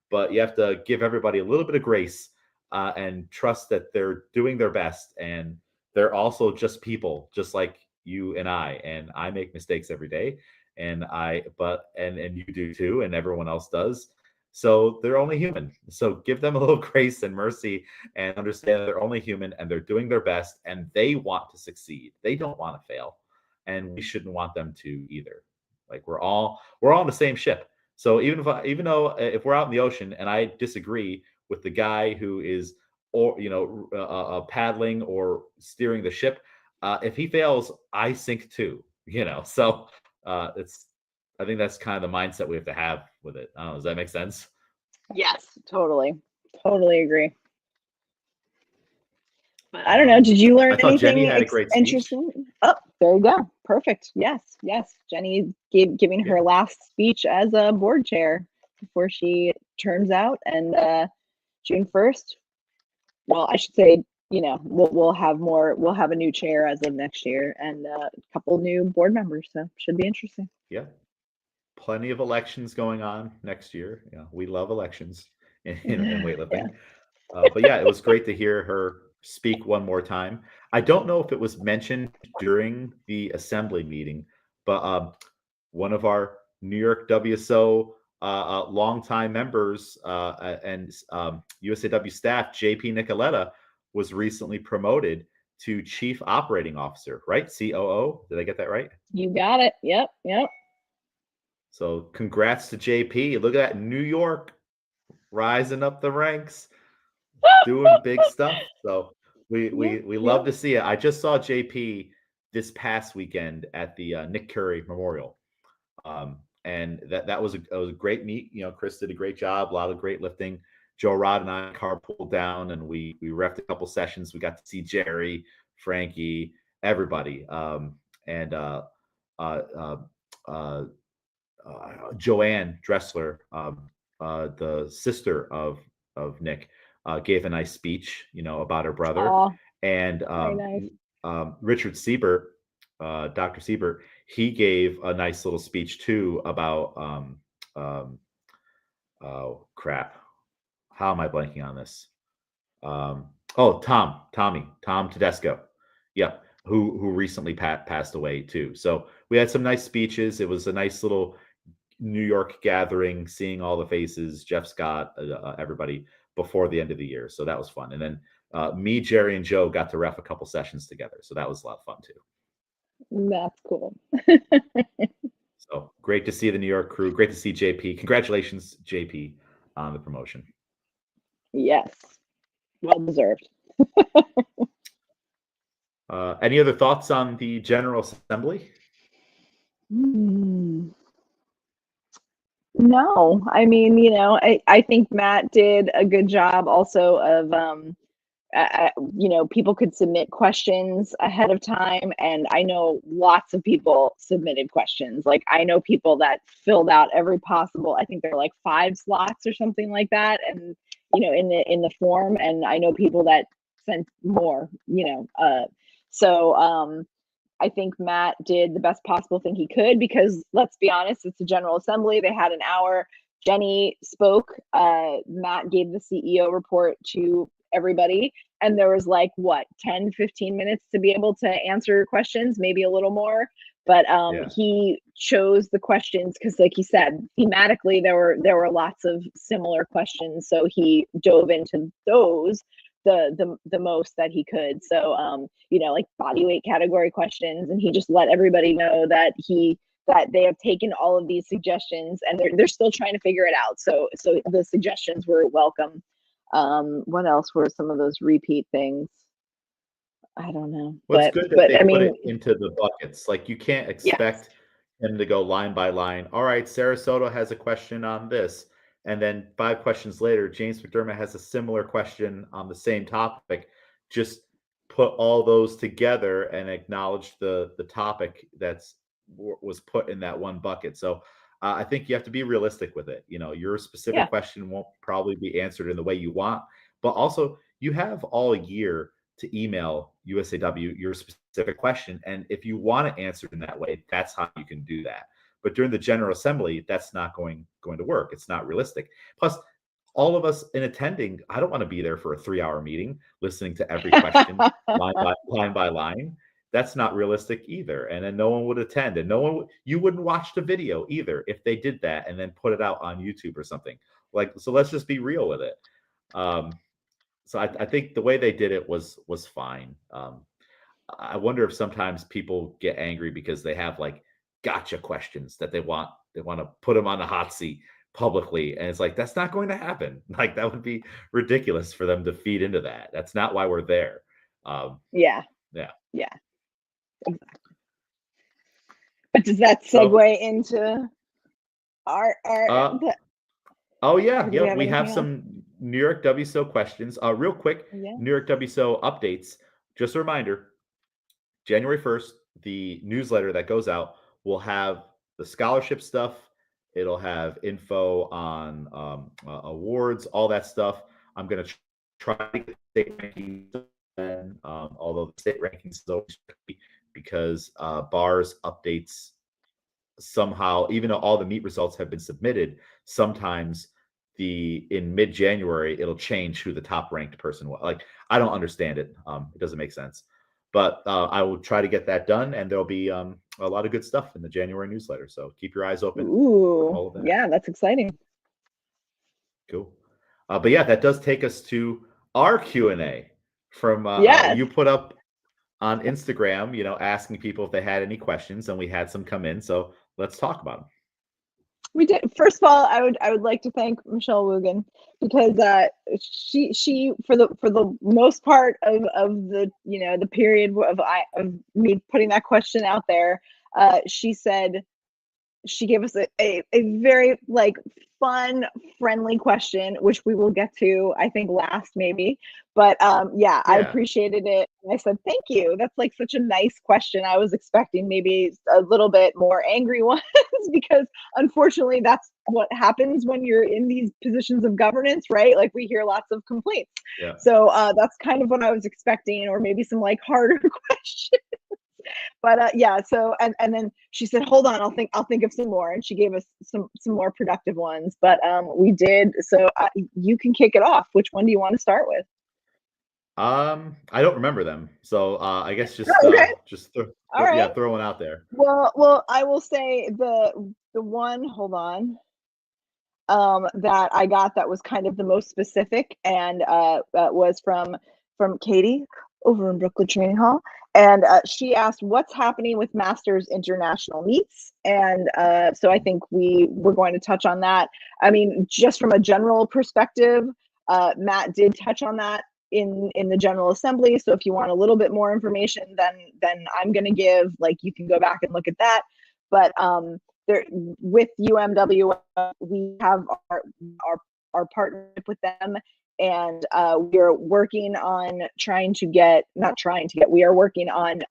But you have to give everybody a little bit of grace, and trust that they're doing their best, and they're also just people, just like you and I make mistakes every day, and and you do too, and everyone else does. So they're only human. So give them a little grace and mercy, and understand that they're only human, and they're doing their best, and they want to succeed. They don't want to fail, and we shouldn't want them to either. Like, we're all on the same ship. So even though if we're out in the ocean and I disagree with the guy who is, or paddling or steering the ship, if he fails, I sink too. So it's I think that's kind of the mindset we have to have with it. I don't know, does that make sense? Yes, totally agree. But I don't know. Did you learn anything Jenny had a great interesting? Speech. Oh, there you go. Perfect. Yes. Jenny giving her last speech as a board chair before she turns out, and June 1st. Well, I should say, we'll have more. We'll have a new chair as of next year, and a couple new board members. So should be interesting. Yeah. Plenty of elections going on next year. We love elections in weightlifting. But yeah, it was great to hear her speak one more time. I don't know if it was mentioned during the assembly meeting, but one of our New York WSO longtime members and USAW staff, JP Nicoletta, was recently promoted to Chief Operating Officer, right? COO. Did I get that right? You got it. Yep. So congrats to JP. Look at that, New York rising up the ranks. doing big stuff. So we Yeah, love to see it. I just saw JP this past weekend at the Nick Curry Memorial, and that was a great meet. You know, Chris did a great job, a lot of great lifting. Joe Rod and I carpooled down, and we refed a couple sessions. We got to see Jerry, Frankie, everybody, and uh, uh, uh, Joanne Dressler, the sister of Nick, gave a nice speech, you know, about her brother, oh, and very nice. Richard Siebert, Dr. Siebert, he gave a nice little speech too about um, oh crap, how am I blanking on this? Tom Tedesco, yeah, who recently passed away too. So we had some nice speeches. It was a nice little New York gathering, seeing all the faces, Jeff Scott, everybody before the end of the year. So that was fun. And then me, Jerry, and Joe got to ref a couple sessions together. So that was a lot of fun too. That's cool. So great to see the New York crew. Great to see JP. Congratulations, JP, on the promotion. Yes, well deserved. Any other thoughts on the General Assembly? No, I mean, you know, I think Matt did a good job also of, you know, people could submit questions ahead of time. And I know lots of people submitted questions. Like I know people that filled out every possible, I think there were like 5 slots or something like that. And, you know, in the form, and I know people that sent more, you know, so I think Matt did the best possible thing he could because let's be honest, it's a General Assembly. They had an hour. Jenny spoke. Matt gave the CEO report to everybody. And there was like, what, 10, 15 minutes to be able to answer your questions, maybe a little more. But he chose the questions because, like he said, thematically, there were lots of similar questions. So he dove into those the most that he could. So you know, like body weight category questions, and he just let everybody know that they have taken all of these suggestions and they're still trying to figure it out. So the suggestions were welcome. What else were some of those repeat things? I don't know. Well, it's good that they I put mean, it into the buckets. Like you can't yes. expect him to go line by line. All right, Sarasota has a question on this. And then 5 questions later, James McDermott has a similar question on the same topic. Just put all those together and acknowledge the topic was put in that one bucket. So I think you have to be realistic with it. You know, your specific question won't probably be answered in the way you want, but also you have all year to email USAW your specific question. And if you want to answer it in that way, that's how you can do that. But during the General Assembly, that's not going to work. It's not realistic. Plus, all of us in attending, I don't want to be there for a 3-hour meeting listening to every question line by line. That's not realistic either. And then no one would attend, and you wouldn't watch the video either if they did that and then put it out on YouTube or something. Like, so let's just be real with it. So I think the way they did it was fine. I wonder if sometimes people get angry because they have like gotcha questions that they want to put them on the hot seat publicly, and it's like that's not going to happen. Like that would be ridiculous for them to feed into that. That's not why we're there. Yeah. Exactly. But does that segue into our oh yeah, we have some New York WSO questions. Real quick, New York WSO updates. Just a reminder, January 1st, the newsletter that goes out will have the scholarship stuff. It'll have info on awards, all that stuff. I'm going to try to get state rankings, although the state rankings is always tricky because bars updates somehow, even though all the meet results have been submitted, sometimes in mid-January it'll change who the top ranked person was. Like I don't understand it. It doesn't make sense. But I will try to get that done, and there'll be a lot of good stuff in the January newsletter. So keep your eyes open. Ooh, all of that. Yeah, that's exciting. Cool. But yeah, that does take us to our Q&A from you put up on Instagram, you know, asking people if they had any questions, and we had some come in. So let's talk about them. We did. First of all, I would like to thank Michelle Woogan because she for the most part of the the period of me putting that question out there, she said she gave us a very like fun, friendly question, which we will get to, I think, last maybe. But yeah, I appreciated it. And I said, thank you. That's like such a nice question. I was expecting maybe a little bit more angry ones because unfortunately that's what happens when you're in these positions of governance, right? Like we hear lots of complaints. Yeah. So that's kind of what I was expecting, or maybe some like harder questions. But yeah, so and then she said, hold on, I'll think of some more, and she gave us some more productive ones. But we did. So you can kick it off. Which one do you want to start with? I don't remember them, so I guess just Okay. All right. yeah, throw one out there. Well, I will say the one. Hold on. That I got that was kind of the most specific, and that was from Katie over in Brooklyn Training Hall, and she asked what's happening with Masters International meets, and so I think we're going to touch on that. I mean, just from a general perspective, Matt did touch on that in the General Assembly. So if you want a little bit more information, then I'm going to give, like, you can go back and look at that, but there, with UMW, we have our partnership with them, and we're working on we are working on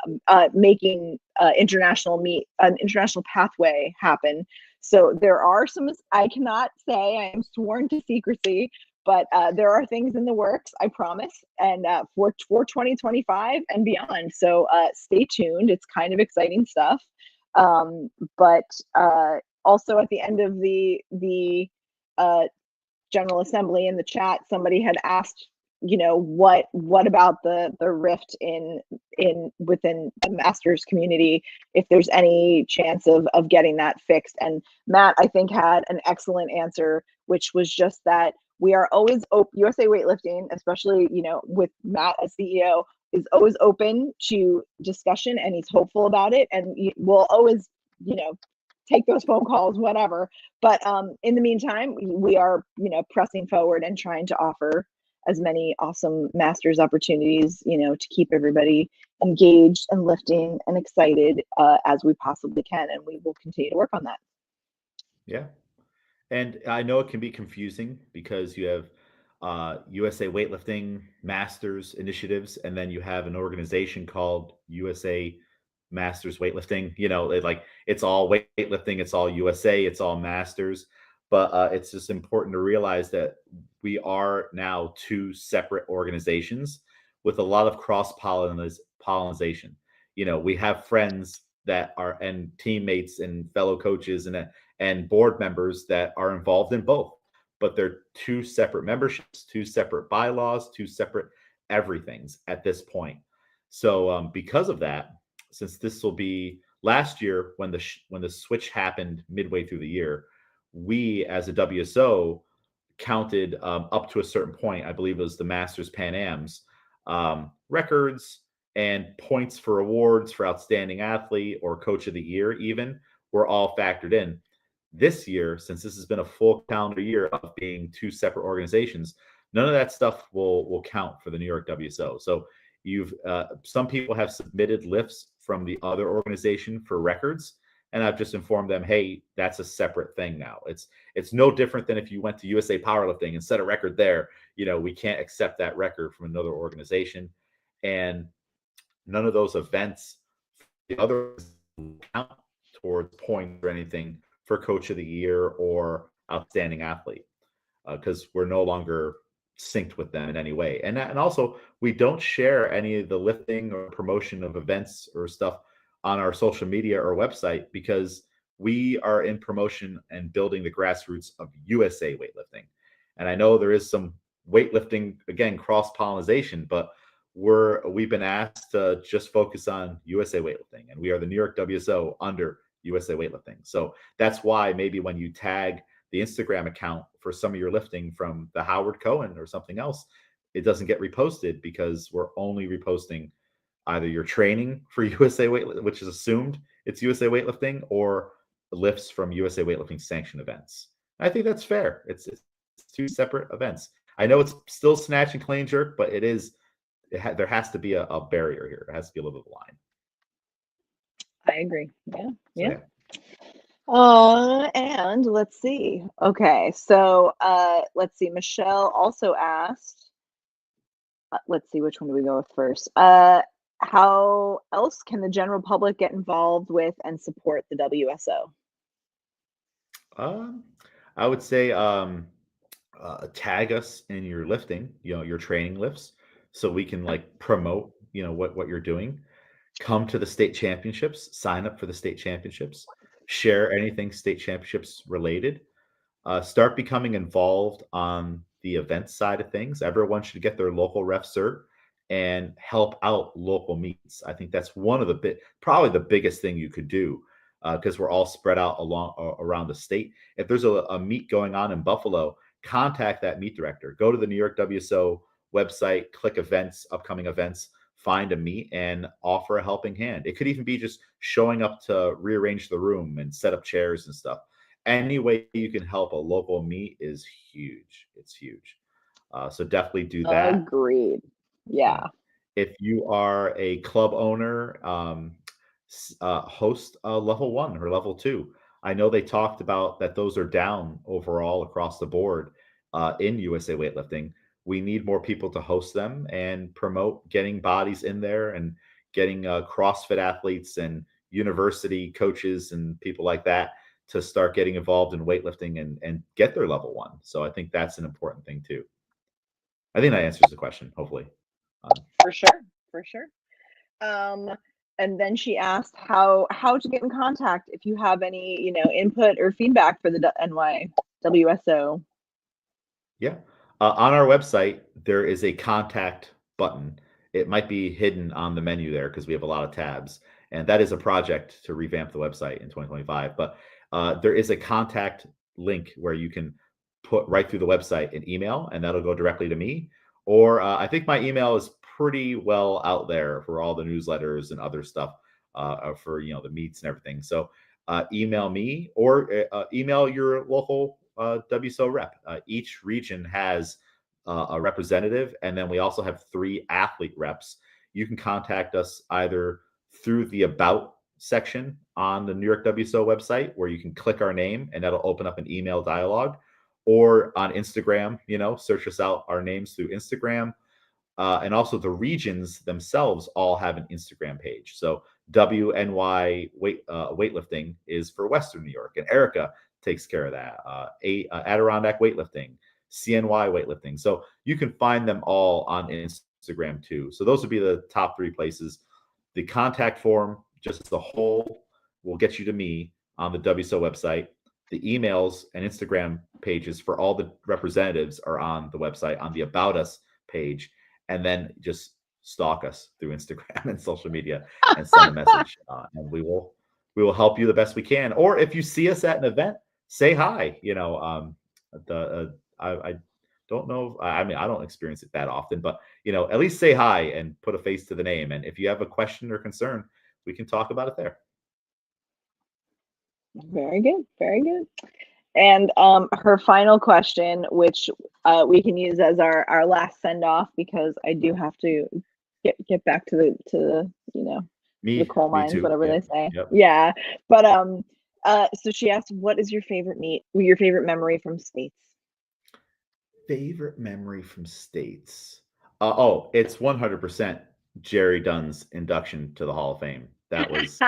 making an international pathway happen. So there are some, I cannot say, I am sworn to secrecy, but there are things in the works, I promise, and for 2025 and beyond. So stay tuned. It's kind of exciting stuff. But also at the end of the General Assembly in the chat, somebody had asked, what about the rift in within the Masters community, if there's any chance of getting that fixed. And Matt, I think, had an excellent answer, which was just that we are always open. USA Weightlifting, especially with Matt as CEO, is always open to discussion, and he's hopeful about it, and we'll always take those phone calls, whatever. But in the meantime, we are pressing forward and trying to offer as many awesome Masters opportunities, to keep everybody engaged and lifting and excited as we possibly can, and we will continue to work on that. Yeah. And I know it can be confusing because you have USA Weightlifting Masters initiatives, and then you have an organization called USA Masters Weightlifting. It's all weightlifting, it's all USA, it's all Masters. But it's just important to realize that we are now two separate organizations with a lot of cross pollination. We have friends that are, and teammates and fellow coaches and board members that are involved in both, but they're two separate memberships, two separate bylaws, two separate everythings at this point. So because of that, since this will be last year when the switch happened midway through the year, we as a WSO counted up to a certain point. I believe it was the Masters Pan Ams records and points for awards for outstanding athlete or coach of the year even were all factored in. This year, since this has been a full calendar year of being two separate organizations, none of that stuff will count for the New York WSO. So you've some people have submitted lifts from the other organization for records, and I've just informed them, hey, that's a separate thing now. It's no different than if you went to USA Powerlifting and set a record there. We can't accept that record from another organization, and none of those events, the other count towards points or anything for coach of the year or outstanding athlete, because we're no longer synced with them in any way. And also we don't share any of the lifting or promotion of events or stuff on our social media or website, because we are in promotion and building the grassroots of USA Weightlifting. And I know there is some weightlifting, again, cross pollination, but we've been asked to just focus on USA Weightlifting, and we are the New York WSO under USA Weightlifting. So that's why maybe when you tag the Instagram account for some of your lifting from the Howard Cohen or something else, it doesn't get reposted, because we're only reposting either your training for USA Weightlifting, which is assumed it's USA Weightlifting, or lifts from USA Weightlifting sanctioned events. I think that's fair. It's two separate events. I know it's still snatch and clean jerk, but there has to be a barrier here. There has to be a little bit of a line. I agree. Yeah. So, yeah. And let's see. Okay, so let's see. Michelle also asked. Let's see, which one do we go with first? How else can the general public get involved with and support the WSO? I would say tag us in your lifting, your training lifts, so we can like promote, what you're doing. Come to the state championships, sign up for the state championships, share anything state championships related. Start becoming involved on the event side of things. Everyone should get their local ref cert and help out local meets. I think that's one of probably the biggest thing you could do, because we're all spread out around the state. If there's a meet going on in Buffalo, contact that meet director. Go to the New York WSO website, click events, upcoming events, find a meet, and offer a helping hand. It could even be just showing up to rearrange the room and set up chairs and stuff. Any way you can help a local meet is huge. It's huge. So definitely do that. Agreed. Yeah. If you are a club owner, host a level 1 or level 2. I know they talked about that those are down overall across the board in USA Weightlifting. We need more people to host them and promote getting bodies in there and getting CrossFit athletes and university coaches and people like that to start getting involved in weightlifting and get their level 1. So I think that's an important thing too. I think that answers the question, hopefully. For sure. And then she asked how to get in contact if you have any, input or feedback for the NY WSO. Yeah. On our website, there is a contact button. It might be hidden on the menu there because we have a lot of tabs. And that is a project to revamp the website in 2025. But there is a contact link where you can put right through the website an email, and that'll go directly to me. Or I think my email is pretty well out there for all the newsletters and other stuff for the meets and everything. So email me or email your local WSO rep. Each region has a representative, and then we also have 3 athlete reps. You can contact us either through the About section on the New York WSO website, where you can click our name and that'll open up an email dialogue, or on Instagram, search us out, our names through Instagram. And also the regions themselves all have an Instagram page. So WNY Weightlifting is for Western New York, and Erica takes care of that. Adirondack Weightlifting, CNY Weightlifting. So you can find them all on Instagram too. So those would be the top 3 places. The contact form, just as a whole, will get you to me on the WSO website. The emails and Instagram pages for all the representatives are on the website on the About Us page. And then just stalk us through Instagram and social media and send a message, and we will help you the best we can. Or if you see us at an event, say hi. I don't know. I mean, I don't experience it that often, but at least say hi and put a face to the name. And if you have a question or concern, we can talk about it there. Very good. Very good. And her final question, which we can use as our last send off, because I do have to get back to the the coal mines, whatever they say. Yep. Yeah. But so she asked, what is your favorite meet, your favorite memory from states? Favorite memory from states? It's 100% Jerry Dunn's induction to the Hall of Fame. That was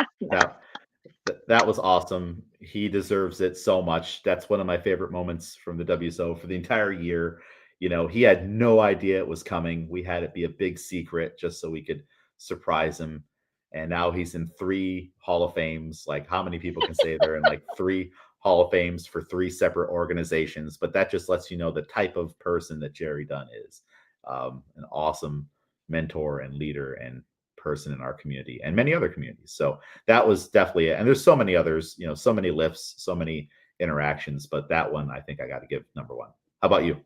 that was awesome. He deserves it so much. That's one of my favorite moments from the WSO for the entire year. He had no idea it was coming. We had it be a big secret just so we could surprise him. And now he's in 3 Hall of Fames. Like, how many people can say they're in like 3 Hall of Fames for 3 separate organizations? But that just lets you know the type of person that Jerry Dunn is. An awesome mentor and leader and person in our community and many other communities. So that was definitely it. And there's so many others, so many lifts, so many interactions, but that one I think I got to give number 1. How about you?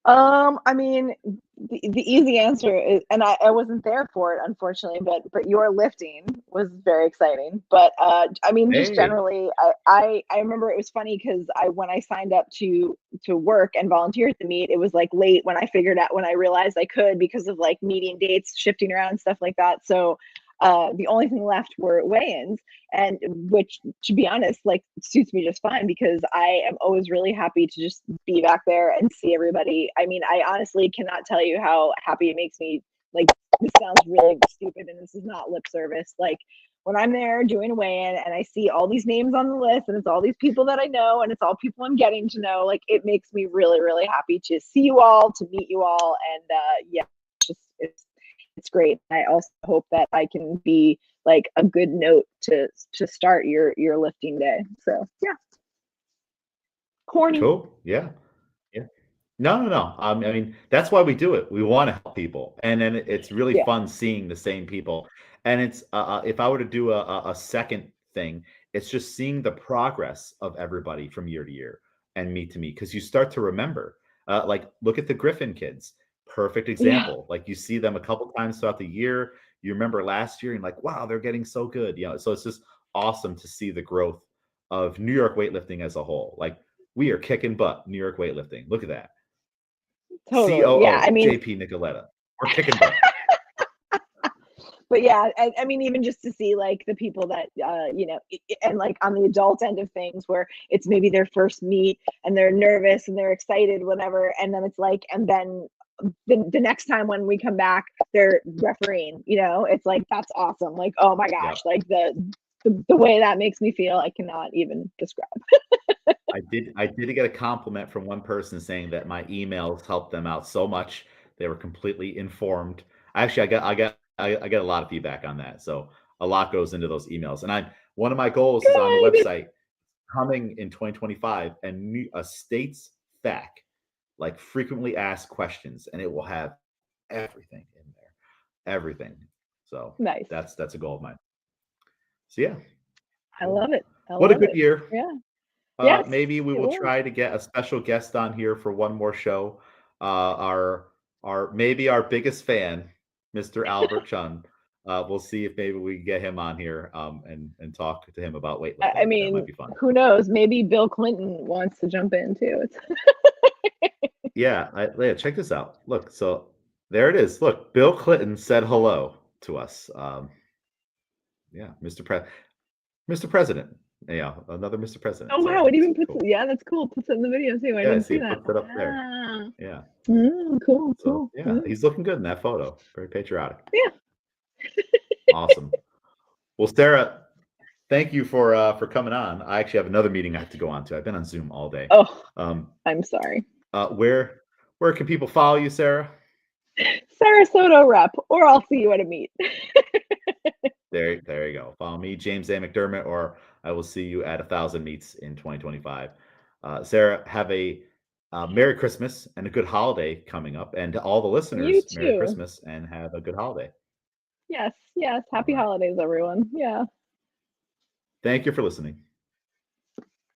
I mean, the easy answer is, and I wasn't there for it, unfortunately, but your lifting was very exciting. But I mean, just Hey, generally, I remember it was funny because when I signed up to work and volunteer at the meet, it was like late when I realized I could because of like meeting dates shifting around and stuff like that. So the only thing left were weigh-ins, and which, to be honest, like suits me just fine because I am always really happy to just be back there and see everybody. I mean, I honestly cannot tell you how happy it makes me. Like, this sounds really stupid, and this is not lip service. Like, when I'm there doing a weigh-in and I see all these names on the list, and it's all these people that I know, and it's all people I'm getting to know, like, it makes me really, really happy to see you all, to meet you all, and yeah, it's great. I also hope that I can be like a good note to start your lifting day. So yeah, corny. cool. Yeah. Yeah. No. I mean, that's why we do it. We want to help people, and then it's really Yeah. fun seeing the same people. And it's if I were to do a second thing, it's just seeing the progress of everybody from year to year and meet to meet because you start to remember. Like, look at the Griffin kids. Perfect Yeah. example. Like you see them a couple times throughout the year. You remember last year, and like, wow, they're getting so good. So it's just awesome to see the growth of New York weightlifting as a whole. Like, we are kicking butt, New York weightlifting. Look at that. Totally. Yeah. I COO, mean, JP Nicoletta. We're kicking butt. but yeah, I mean, even just to see like the people that and like on the adult end of things where it's maybe their first meet and they're nervous and they're excited, whatever, and then it's like, and then the next time when we come back, they're refereeing. It's like, that's awesome. Like, oh my gosh, Yep. like the way that makes me feel, I cannot even describe. I did get a compliment from one person saying that my emails helped them out so much. They were completely informed. Actually, I get a lot of feedback on that. So a lot goes into those emails. And one of my goals is on the Good. website coming in 2025 and a states fact, like frequently asked questions, and it will have everything in there. Everything. So Nice. that's a goal of mine. So yeah. I Cool. love it. I What a love good it. year. Yeah. Yes, Maybe we it will was. try to get a special guest on here for one more show. Our biggest fan, Mr. Albert Chun. We'll see if maybe we can get him on here and talk to him about I weightlifting. That might mean, be fun. who knows? Maybe Bill Clinton wants to jump in too. Yeah, yeah, check this out. Look, so there it is. Look, Bill Clinton said hello to us. Yeah, Mr. President. Yeah, another Mr. President. Oh So wow! It even puts. cool. Yeah, that's cool. Puts it in the video too. I Yeah, I didn't see see it that. puts it up there. Wow. Yeah. Cool. So Cool. yeah, he's looking good in that photo. Very patriotic. Yeah. Awesome. Well, Sarah, thank you for coming on. I actually have another meeting I have to go on to. I've been on Zoom all day. Oh, Um, I'm sorry. where can people follow you, Sarah? Sarasota rep, or I'll see you at a meet. There you go. Follow me, James A. McDermott, or I will see you at 1,000 meets in 2025. Sarah, have a Merry Christmas and a good holiday coming up. And to all the You listeners, Merry too. Christmas and have a good holiday. Yes. All Happy right. holidays, everyone. Yeah. Thank you for listening.